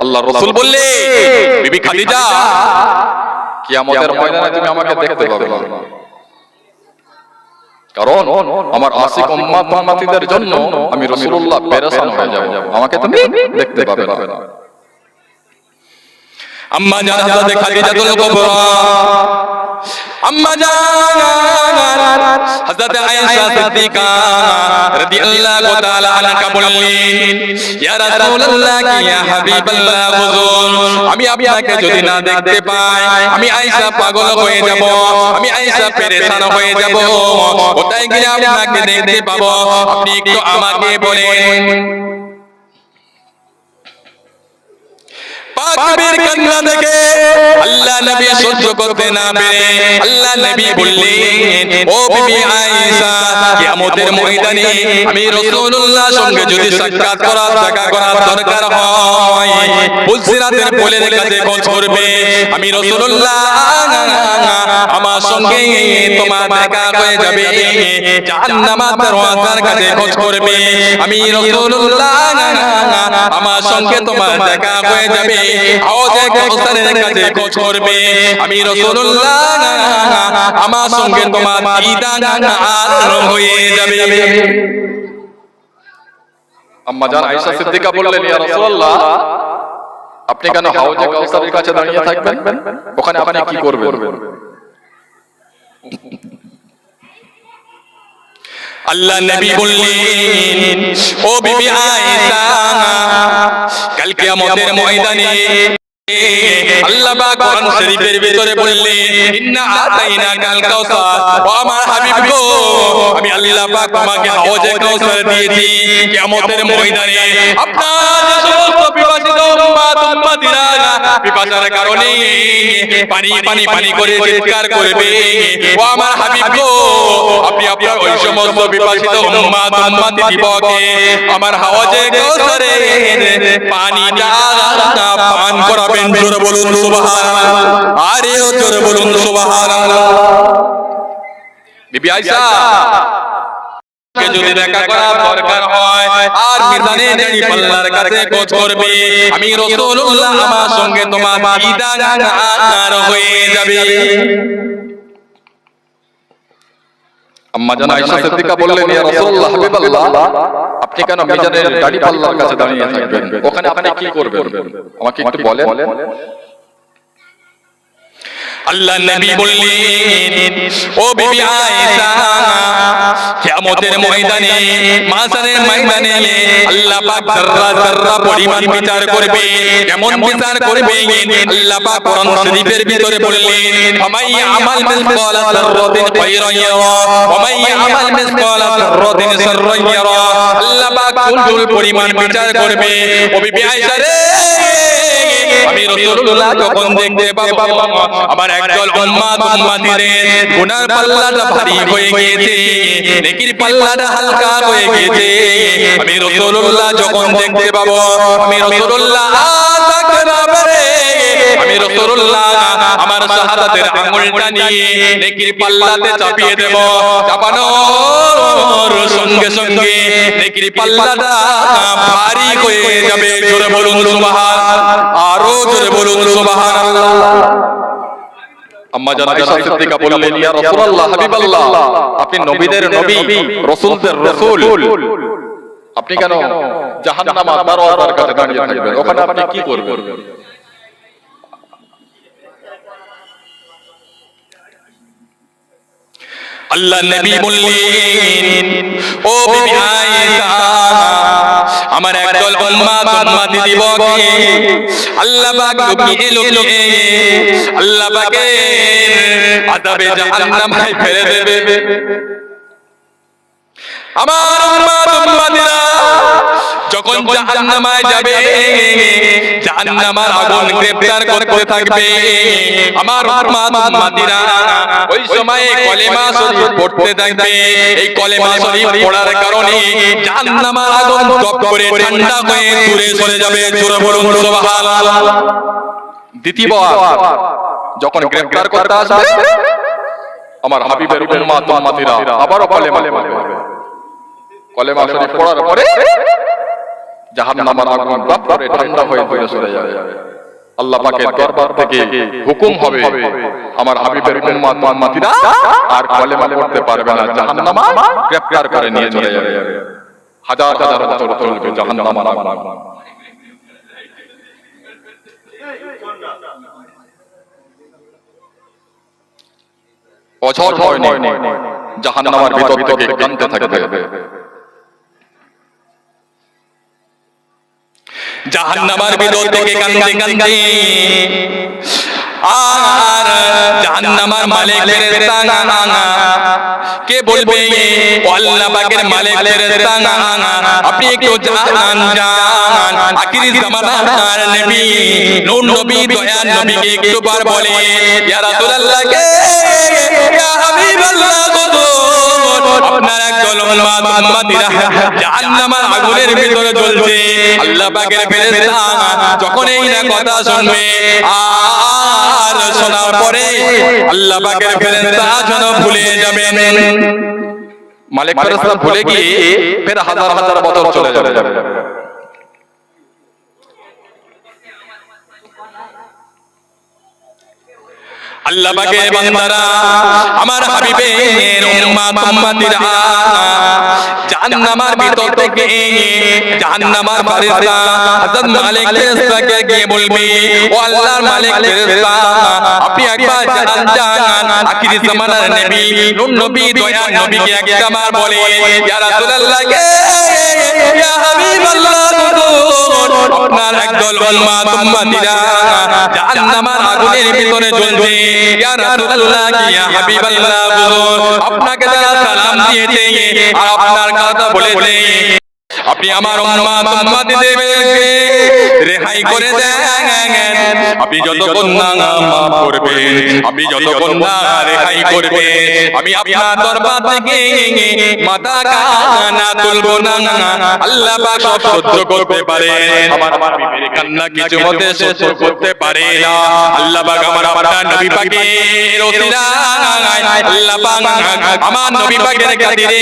আল্লাহর রাসূল বললেন, বিবি খাদিজা, কিয়ামতের ময়দানে তুমি আমাকে দেখতে পাবে না, কারণ আমার আশিক উম্মাত উম্মতিদের জন্য আমি রাসূলুল্লাহ পেরেশান হয়ে যাব, আমাকে তুমি দেখতে পাবে না। আম্মা জান হযরত খাদিজাতুল কুবরা, আম্মা জান হযরত আয়েশা সিদ্দিকা রাদিয়াল্লাহু তাআলা আনহা বললেন, ইয়া রাসূলুল্লাহ, ইয়া হাবিবাল্লাহ, হুজুর, আমি আপনাকে যদি না দেখতে পাই, আমি আয়েশা পাগল হয়ে যাব, আমি আয়েশা পেরেশান হয়ে যাব, কোথায় গিয়ে আপনাকে দেখতে পাবো, আপনি একটু আমাকে বলেন। পাকের কান্না থেকে আল্লাহ নবী সহ্য করতে না পেরে আল্লাহ নবী বললেন, ও বিবি আয়েশা, কিয়ামতের ময়দানে আমি রাসূলুল্লাহর সঙ্গে যদি সাক্ষাৎ করার দেখা করার দরকার হয়, ফুলসিরাতের পোলের কাছে খোঁজ করবে, আমি রাসূলুল্লাহ আমার সঙ্গে তোমার দেখা হয়ে যাবে। জাহান্নামের দরওয়াজার কাছে খোঁজ করবে, আমি রাসূলুল্লাহ আমার সঙ্গে তোমার দেখা হয়ে যাবে। হাউজে কাউসারের কাছে খোঁজ করবে, আমি রাসূলুল্লাহ আমার সঙ্গে তোমার দিদার আর হয়ে যাবে। আম্মা জান আয়েশা সিদ্দিকা বললেন, ইয়া রাসূলুল্লাহ, আপনি কেন হাউজে কাউসারের কাছে দাঁড়িয়ে থাকবেন, ওখানে আপনি কি করবেন? আল্লাহ নবী বললেন, ও বিবি আয়েশা, কাল কিয়ামতের ময়দানে আল্লাহ পাক কোরআন শরীফের ভিতরে বললেন, ইন্না আতাইনা কাল কাউসার, ও আমার হাবিব গো, আমি আল্লাহ পাক তোমাকে হাউজে কাউসার দিয়েছি। কিয়ামতের ময়দানে আপনার যে সমস্ত বিভাজিত উম্মত উম্মাতিরা পিপাসার কারণে পানি পানি পানি করে চিৎকার করবে, ও আমার হাবিব গো আপনি আপনার ওই সমস্ত বিপাসিত উম্মাতি দিবকে আমার হাওজে কাউসারে পানিটা পান করাবেন। জোরে বলুন সুবহানাল্লাহ, আরে জোরে বলুন সুবহানাল্লাহ। বিবি আয়েশা কে যদি দেখা করা দরকার হয় আর মিজানে দাঁড়ি পাল্লার কাছে খোঁজ করবে, আমি রাসূলুল্লাহ আমার সঙ্গে তোমার দিদার হয়ে যাবে। আম্মা জান আয়েশা সিদ্দিকা বললেন, ইয়া রাসূলুল্লাহ হাবিবাল্লাহ, আপনি কেন মিজানের দাড়ি পাল্লার কাছে দাঁড়িয়ে থাকবেন? ওখানে আপনি কি করবেন আমাকে একটু বলেন। আল্লাহ নবী বললেন, ও বিবি আয়েশা, কিয়ামতের ময়দানে মাশারের ময়দানে আল্লাহ পাক যাররা যাররা পরিমাণ বিচার করবে, এমন বিচার করবে আল্লাহ পাক কোরআন শরীফের ভিতরে বললেন, ফামাই আমাল মিসকালা যাররাতিন খায়রান ইয়ারা ওয়া মাই আমাল মিসকালা যাররাতিন শাররান ইয়ারা। আল্লাহ পাক কুল পরিমাণ বিচার করবে। ও বিবি আয়েশা রে, আমি রাসূলুল্লাহ যখন দেখতে পাবো আমার একদল উম্মাতিদের গুনার পাল্লাটা ভারী হয়ে গিয়েছে, নেকির পাল্লাটা হালকা হয়ে গিয়েছে, আমি রাসূলুল্লাহ যখন দেখতে পাবো আমি রাসূলুল্লাহ আমি রাসূলুল্লাহ আমার শাহাদাতের আঙ্গুলটা নিয়ে নেকির পাল্লাতে চাপিয়ে দেব। চাপানোর সঙ্গে সঙ্গে নেকির পাল্লাটা ভারী হয়ে যাবে। জোরে বলুন সুবহানাল্লাহ, আরো জোরে বলুন সুবহানাল্লাহ। আম্মা জান আয়েশা সিদ্দিকা বললেন, ইয়া রাসূলুল্লাহ হাবিবাল্লাহ, আপনি নবীদের নবী, রাসূলদের রাসূল, আপনি কেন জাহান্নামের দরজার কাছে দাঁড়িয়ে থাকবেন? ওখানে আপনি কি করবেন? আল্লাহ নবী বললেন, ও বিবি আয়েশা, আমার একদল উম্মাতি দিবকে আল্লাহ পাক লুকিয়ে লুকিয়ে আল্লাহ পাকের আযাবে জাহান্নামে ফেলে দেবে। আমার উম্মাতিরা যখন জাহান্নামে যাবে, জাহান্নামের আগুন গ্রেফতার করতে থাকবে। আমার উম্মাতিরা ওই সময়ে কলেমা শরীফ পড়তে থাকবে। এই কলেমা শরীফ পড়ার কারণে জাহান্নামের আগুন টপ করে ঠান্ডা হয়ে দূরে সরে যাবে। জোরে বলুন সুবহানাল্লাহ। দ্বিতীয়বার যখন গ্রেফতার করতে আসবে আমার হাবিবের উম্মাতিরা আবারও কলেমা পড়বে। কলেমা শরীফ পড়ার পরে জাহান্নামের আগুন টপ করে ঠান্ডা হয়ে দূরে সরে যাবে। আল্লাহ পাকের দরবার থেকে হুকুম হবে, আমার হাবিবের উম্মাতিরা আর কলেমা পড়তে পারবে না, জাহান্নামে গ্রেফতার করে নিয়ে চলে যাবে। হাজার হাজার বছর চলবে জাহান্নামের আগুন। অঝর ভয় নেই, জাহান্নামের ভিতর থেকে কাঁদতে থাকবে। জাহান্নামের ভিতর থেকে কাঁদতে কাঁদতে আর জাহান্নামের মালিক ফেরেশতা কে বলবে, ও আল্লাহ পাকের মালিক ফেরেশতা, আপনি একটু জান আখিরি জামানার নবী নূর নবী দয়ার নবীকে একটু বার বলে, ইয়া রাসূলুল্লাহ কে, ইয়া হাবিবাল্লাহ, আপনার একদল উম্মাতিরা জাহান্নামের আগুনের ভিতরে জ্বলছে। আল্লাহ পাকের ফেরেশতা যখন এই না কথা শুনবে আর শোনার পরে আল্লাহ পাকের ফেরেশতা যেন ভুলে যাবেন। মালিক ফেরেশতা ভুলে গিয়ে ফের হাজার হাজার বছর চলে যাবে। আল্লাহ পাকের বান্দারা, আমার হাবিবের উম্মাতিরা জাহান্নামের ভিতর থেকে জাহান্নামের ফেরেশতা হযরত মালিক ফেরেশতাকে গিয়ে বলবে, ও আল্লাহর মালিক ফেরেশতা, আপনি একবার জানান আখিরি জামানার নবী নূর নবী দয়ার নবীকে একবার বলে, ইয়া রাসূলুল্লাহ কে, ইয়া হাবিবাল্লাহ, আপনার একদল উম্মাতিরা জাহান্নামের আগুনের ভিতরে জ্বলছে। ইয়া রাসূলুল্লাহ, ইয়া হাবিবাল্লাহ, আপনাকে যারা সালাম দিয়েছে আর আপনার কথা বলেছে, আপনি আমার উম্মাতিদেরকে রেহাই করে দেন। আপনি যতক্ষণ না মাফ করবেন, আপনি যতক্ষণ না রেহাই করবেন, আমি আপনার দরবার থেকে মাথা কানা তুলবো না। আল্লাহ পাক সব সহ্য করতে পারে, আমার বিবির কান্না কিছু মতে সহ্য করতে পারে না। আল্লাহ পাক আমার আপনার নবী পাকের ওসিলায় আল্লাহ পাক আমার নবী পাকের খাতিরে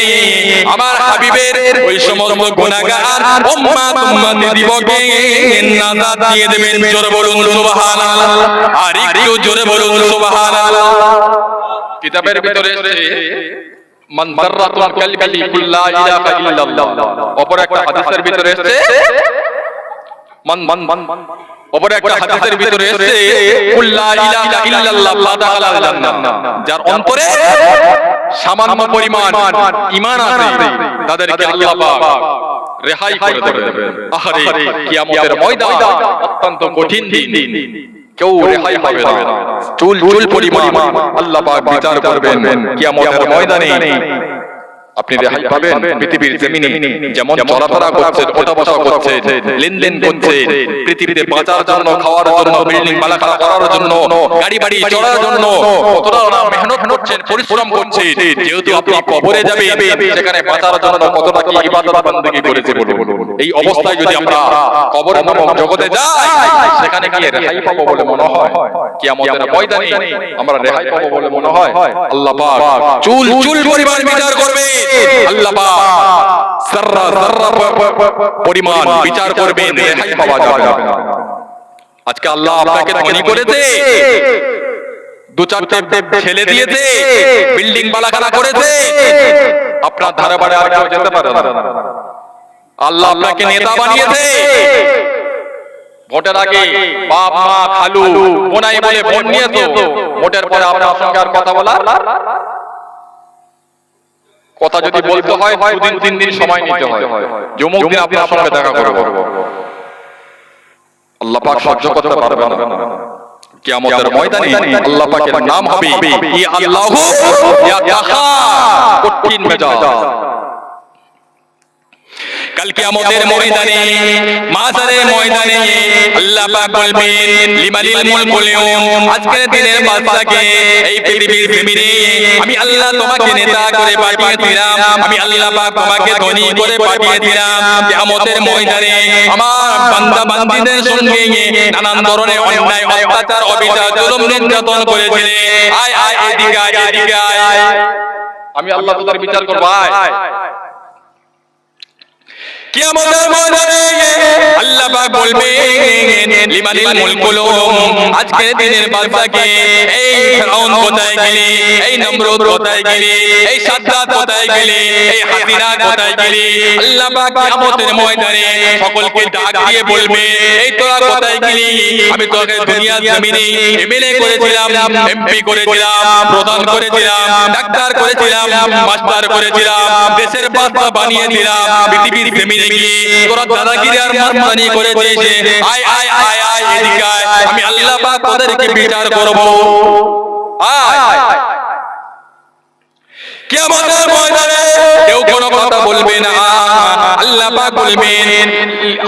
আমার হাবিবের ওই সমস্ত গুনাহগার উম্মত দিবকে নাজাত দিয়ে দেবেন। জোরে বলুন সুবহানাল্লাহ, আর একটু জোরে বলুন সুবহানাল্লাহ। কিতাবের ভিতরে এসেছে মান দাররাতুল কালবি কুল্লা ইলাহা ইল্লাল্লাহ। অপর একটা হাদিসের ভিতরে এসেছে অপর একটা হাদিসের ভিতরে এসেছে কুল্লা ইলাহা ইল্লাল্লাহ ফাদাখালাল জান্নাহ। যার অন্তরে সামান্য পরিমাণ ঈমান আছে তাদেরকে আল্লাহ পাক রেহাই করে দেবেন। আহারে কিয়ামতের ময়দান অত্যন্ত কঠিন দিন, কেউ রেহাই পাবে না। চুল পরিমাণ আল্লাহ পাক বিচার করবেন কিয়ামতের ময়দানে। আপনি রেহাই পাবেন পৃথিবীর জমিনে যেমন চলাফেরা করছেন, ওঠা বসা করছেন, লেনদেন করছেন, পৃথিবীতে বাঁচার জন্য, খাওয়ার জন্য, বিল্ডিং বালাখানা করার জন্য, গাড়ি বাড়ি চড়ার জন্য কতটা মেহনত করছেন, পরিশ্রম করছেন। যেহেতু আপনি কবরে যাবেন, সেখানে বাঁচার জন্য কতটা কি ইবাদত বندگی করেছেন বলুন। এই অবস্থায় যদি আমরা কবর নামক জগতে যাই, সেখানে গিয়ে রেহাই পাবো বলে মনে হয়? কিয়ামতের ময়দানে আমরা রেহাই পাবো বলে মনে হয়? আল্লাহ পাক চুল পরিমাণ বিচার করবে, আল্লাহ পাক যাররা পরিমাণ বিচার করবেন, রেহাই পাওয়া যাবে না। আজকে আল্লাহ আপনাকে ধনী করেছে, দু চারটে ছেলে দিয়েছে, বিল্ডিং বালাখানা করেছে, আপনার ধারে বাড়ে আর কেউ যেতে পারে না। আল্লাহ আপনাকে নেতা বানিয়েছে, ভোটের আগে বাপ মা খালু বোনাই বলে ভোট নিয়েছো, ভোটের পরে আপনার সঙ্গে আর কথা বলা কথা যদি বলতে হয় 2-3 দিন সময় নিতে হয়, যমুক দিন আপনার সঙ্গে দেখা করব। আল্লাহ পাক সহ্য করতে পারবে না। কিয়ামতের ময়দানে আল্লাহ পাকের নাম হবে ইয়া আল্লাহু ইয়া তাহা, কঠিন মেজাজ। কাল কিয়ামতের ময়দানে, মাশারের ময়দানে আল্লাহ পাক বলবেন লিমানিল মুলকুল ইয়াউম, আজকের দিনের বাদশাকে এই পৃথিবীর জমিনে আমি আল্লাহ তোমাকে নেতা করে পাঠিয়ে দিলাম, আমি আল্লাহ পাক তোমাকে ধনী করে পাঠিয়ে দিলাম। কিয়ামতের ময়দানে আমার বান্দা বান্দীদের সঙ্গে নানান ধরনের অন্যায় অত্যাচার অবিচার জুলুম নির্যাতন করেছিলে, আয় আয় এদিকে আয়, এদিকে আয়, আমি আল্লাহ তোদের বিচার করব। আয় কিয়ামতের ময়দানে আল্লাহ পাক বলবেন লিমানিল মুলকুল ইয়াউম, আজকের দিনের বাদশাকে এই ফিরআউন কোথায় গেলি, এই নমরুদ কোথায় গেলি, এই সাদ্দাত কোথায় গেলি, এই হাসিনা কোথায় গেলি। আল্লাহ পাক কিয়ামতের ময়দানে সকলকে ডাক দিয়ে বলবে এই তোরা কোথায় গেলি, আমি তোকে দুনিয়ার জমিনে এমএলএ করেছিলাম, এমপি করেছিলাম, প্রধান করেছিলাম, ডাক্তার করেছিলাম, মাস্টার করেছিলাম, দেশের বাদশা বানিয়ে দিলাম। পৃথিবীর জমিনে তোরা দাদাগিরি আর মাস্তানি করেছিস, আয় আয় আয় আয় এদিকে আয়, আমি আল্লাহ পাক তোদেরকে বিচার করব। আয় কিয়ামতের ময়দানে কেউ কোনো কথা বলবে না, আল্লাহ পাক বলবেন,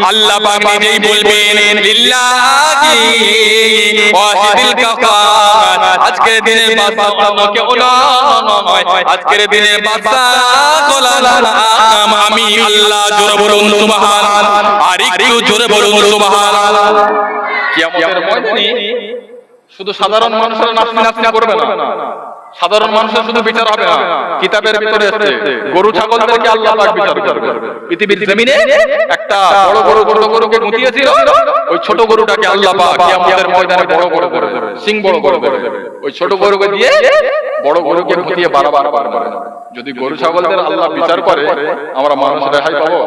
আল্লাহ পাক নিজেই বলবেন লিল্লাহি ওয়াহিদিল কাফার, আজকের দিনের বাদশা কেউ নয়, আজকের দিনের বাদশা গোলাম আমি আল্লাহ। জোরে বলুন সুবহানাল্লাহ, আর একটু জোরে বলুন সুবহানাল্লাহ। কিয়ামতের ময়দানে শুধু সাধারণ মানুষের নাফসি করবে না, সাধারণ মানুষের শুধু বিচার হবে না। কিতাবের ভিতরে আছে গরু ছাগলদেরকে আল্লাহ পাক বিচার করবে। পৃথিবীর জমিনে একটা বড় বড় ছোট গরুকে মুতিয়েছিল, ওই ছোট গরুটাকে আল্লাহ পাক কিয়ামতের ময়দানে বড় করে দেবে, সিং বড় করে দেবে। ওই ছোট গরুকে দিয়ে বড় গরুকে মুতিয়ে বারবার করে। যদি গরু ছাগলদের আল্লাহ বিচার করে, আমরা মানুষ রেহাই পাবো?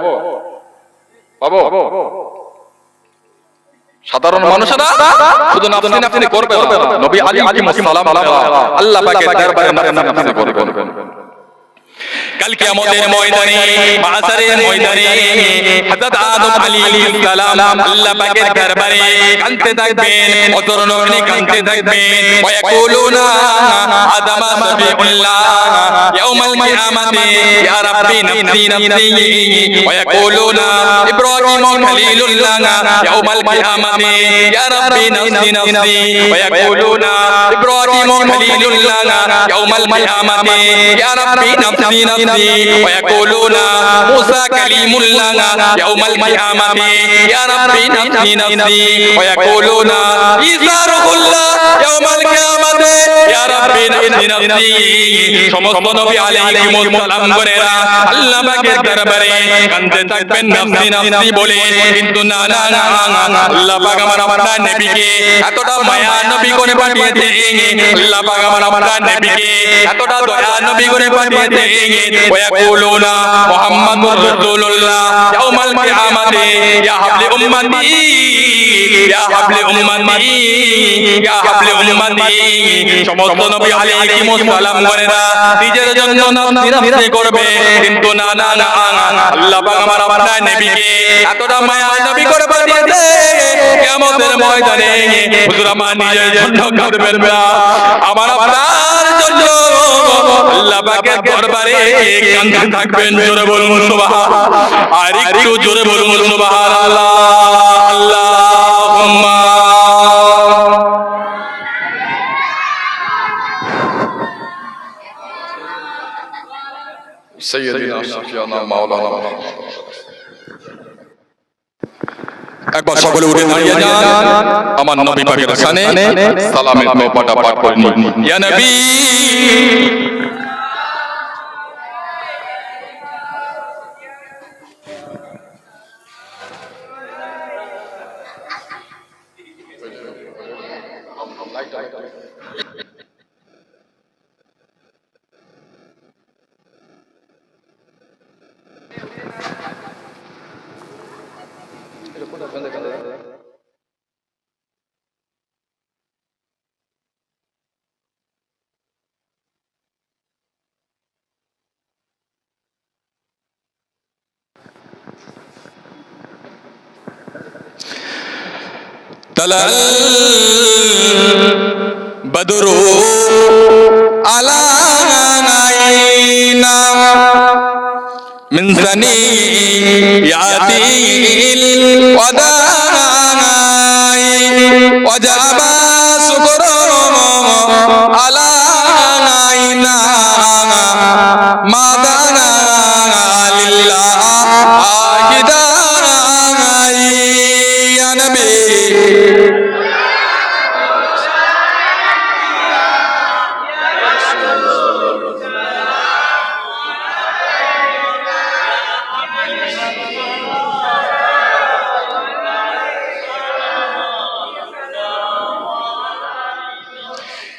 সাধারণ মানুষেরা শুধু নাফসি করবে না, নবী আলাইহিস সালাম আল্লাহ পাকের দরবারে নাফসি করবেন। কাল কিয়ামতের ময়দানে মাশারের ময়দানে হযরত আদম আলাইহিস সালাম আল্লাহ পাকের দরবারে কাঁদতে থাকবেন, অতরণে কাঁদতে থাকবেন। ওয়ায়াকুলুনা আদম সাবিউল্লাহ ইয়াউমাল কিয়ামাতি ইয়া রাব্বি নাফসি নাফসি। ওয়ায়াকুলুনা ইব্রাহিম খলিলুল্লাহ ইয়াউমাল কিয়ামাতি ইয়া রাব্বি নাফসি নাফসি। ওয়ায়াকুলুনা ইব্রাহিম খলিলুল্লাহ ইয়াউমাল কিয়ামাতি ইয়া রাব্বি নাফসি নাফসি। ওয়ায়াকুলুনা মুসা কালিমুল্লাহ ইয়াউমাল কিয়ামাতি ইয়া রাব্বি নাফসি নাফসি। ওয়ায়াকুলুনা ঈসা রূহুল্লাহ ইয়াউমাল কিয়ামাতি ইয়া রাব্বি নাফসি নাফসি। সমস্ত নবী আলাইহিমুস সালাম গণেরা আল্লাহ পাকের দরবারে কাঁদতে থাকবেন নাফসি নাফসি বলে। কিন্তু না না না, আল্লাহ পাক আমার নবীকে এতটা মায়া নবী করে পাঠিয়েছেন, আল্লাহ পাক আমার নবীকে এতটা দয়া নবী করে পাঠিয়েছেন। ওয়ায়াকুলুনা মুহাম্মাদুর রাসূলুল্লাহ ইয়াউমাল কিয়ামাতি ইয়া হাবলি উম্মতি ইয়া হাবলি উম্মতি ইয়া হাবলি উম্মতি। সমস্ত নবী আলাইহিমুস সালাম গণেরা নিজের জন্য নাফসি নাফসি করবে, কিন্তু না না না, আল্লাহ পাক আমার নবীকে এতটা মায়া নবী করে পাঠিয়েছে কিয়ামতের ময়দানে হুজুর আমার নিজের জন্য কাঁদবেন না, আমার আপনার জন্য আল্লাহ পাকের দরবারে কাঁদতে থাকবেন। জোরে বলুন সুবহানাল্লাহ, আর একটু জোরে বলুন সুবহানাল্লাহ। আল্লাহুম্মা সাইয়্যিদিনা শাফিয়ানা মাওলানা। একবার সকলে উঠে দাঁড়িয়ে যান, আমার নবী পাকের শানে সালামের দোয়াটা পাঠ করে নিন। ইয়া নবী তালাল বদরু আলাইনা মিন সানিয়াতিল ওয়াদাই ওয়াজাবা শুকরু আলাইনা মাদানা লিল্লাহ আকিদাই। ইয়া নবী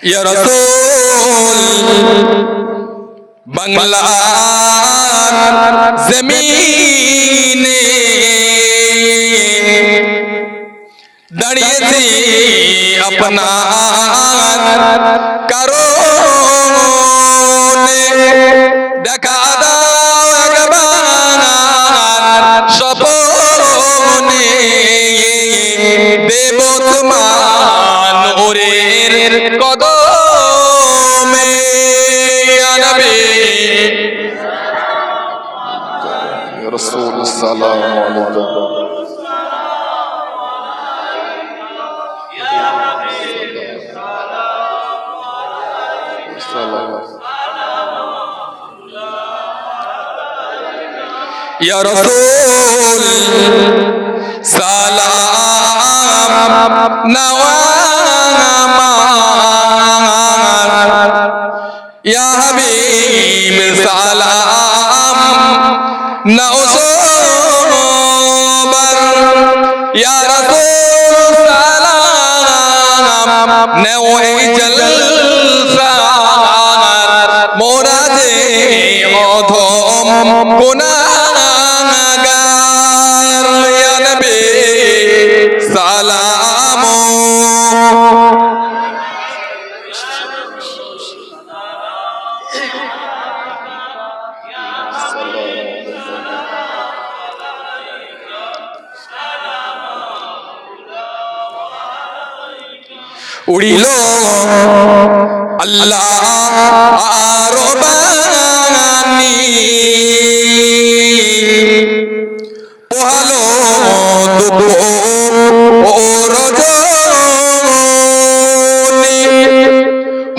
ইয়া রাসূল বাংলার জমিনে দাঁড়িয়েছি আপনার কারণে, দেখা দাও একবার স্বপনে, দেব তোমার নূরের কদমে। ইয়া নবী ইয়া রাসূল সালামু আলাইকুম। ইয়া রাসূল সালাম নাওয়া আমার, ইয়া হাবিব সালাম নাও সোবার, ইয়া রাসূল সালাম নাও এই জলসা, মোরা যে অধম গুনাহগার। ইয়া নবী সালাম উড়িল আল্লাহ আরবানি পোহালো দুপো রজনী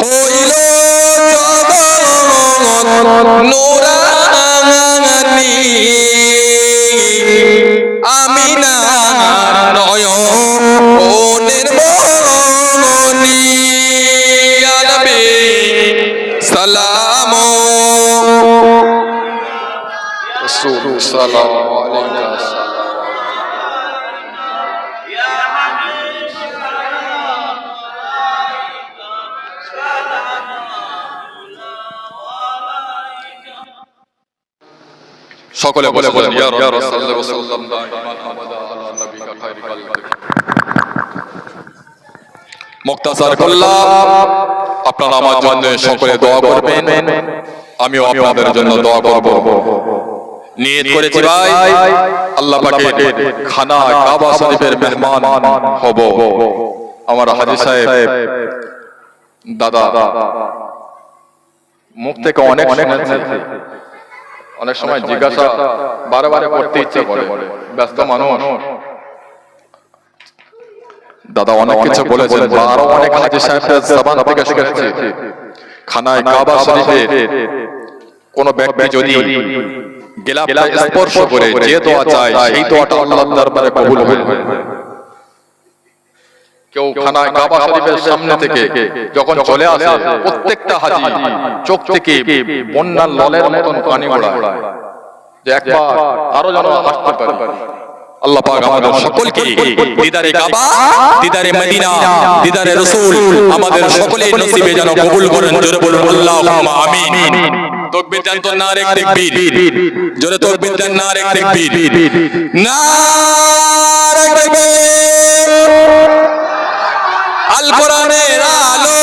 হইল জগৎ নুরানি আমিনার নয়নের মনি ইয়া নবী সালাম রাসূল সাল্লাল্লাহু আলাইহি ওয়াসাল্লাম। সকলে বলে বলেন ইয়া রাসূলুল্লাহ মুক্তাসার করলাম। আপনারা আমার জন্য সকলে দোয়া করবেন, আমিও আপনাদের জন্য দোয়া করব। নিয়ত করেছি ভাই আল্লাহ পাকের খানা কাবা শরীফের মেহমান হব। আমার হাজী সাহেব দাদা মুখ থেকে অনেক শুনেছি, অনেক সময় জিজ্ঞাসা বারে করতে ইচ্ছে করে, ব্যস্ত মানুষ। দাদা অনেক কিছু বলেছেন, আরো অনেক হাজী সাহেবের জবান থেকে শুনেছি। খানায় কাবা শরীফের কোন ব্যক্তি যদি গিলাফটা স্পর্শ করে যে দোয়া চায় সেই দোয়াটা আল্লাহর দরবারে কবুল হয়। কেউ খানায় কাবা শরীফের সামনে থেকে যখন চলে আসে, প্রত্যেকটা হাজী চোখ থেকে বন্যার ললের মতন পানি গড়ায় যে একবার আরো যেন আসতে পারি। আল্লাহ পাক আমাদের সকলকে দিদারে কাবা, দিদারে মদিনা, দিদারে রাসূল আমাদের সকলের নসিবে যেন কবুল করেন। জোরে বলুন আল্লাহুম্মা আমিন। তাকবীর জানতো নারে তাকবীর, জোরে তাকবীর জান নারে তাকবীর, নারে তাকবীর। আল কোরআনের আলো,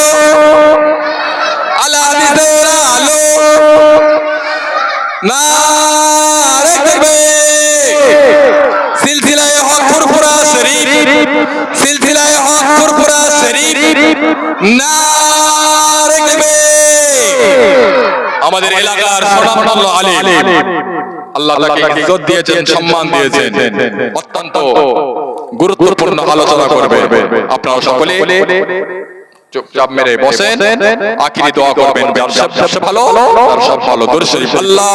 আল হাদিসের আলো, নারে তাকবীর। সিলসিলায়ে হক ফুরফুরা শরীফ, সিলসিলায়ে হক ফুরফুরা শরীফ, নারে তাকবীর। আমাদের এলাকার সুনামধন্য আলেম, আল্লাহ তাকে ইজ্জত দিয়েছেন, সম্মান দিয়েছেন, অত্যন্ত গুরুত্বপূর্ণ আলোচনা করবে। আপনারা সকলে চুপচাপ মেরে বসেন, আখিরি দোয়া করবেন। ব্যবসা ভালো আর সব ভালো। দরুদ শরীফ আল্লাহ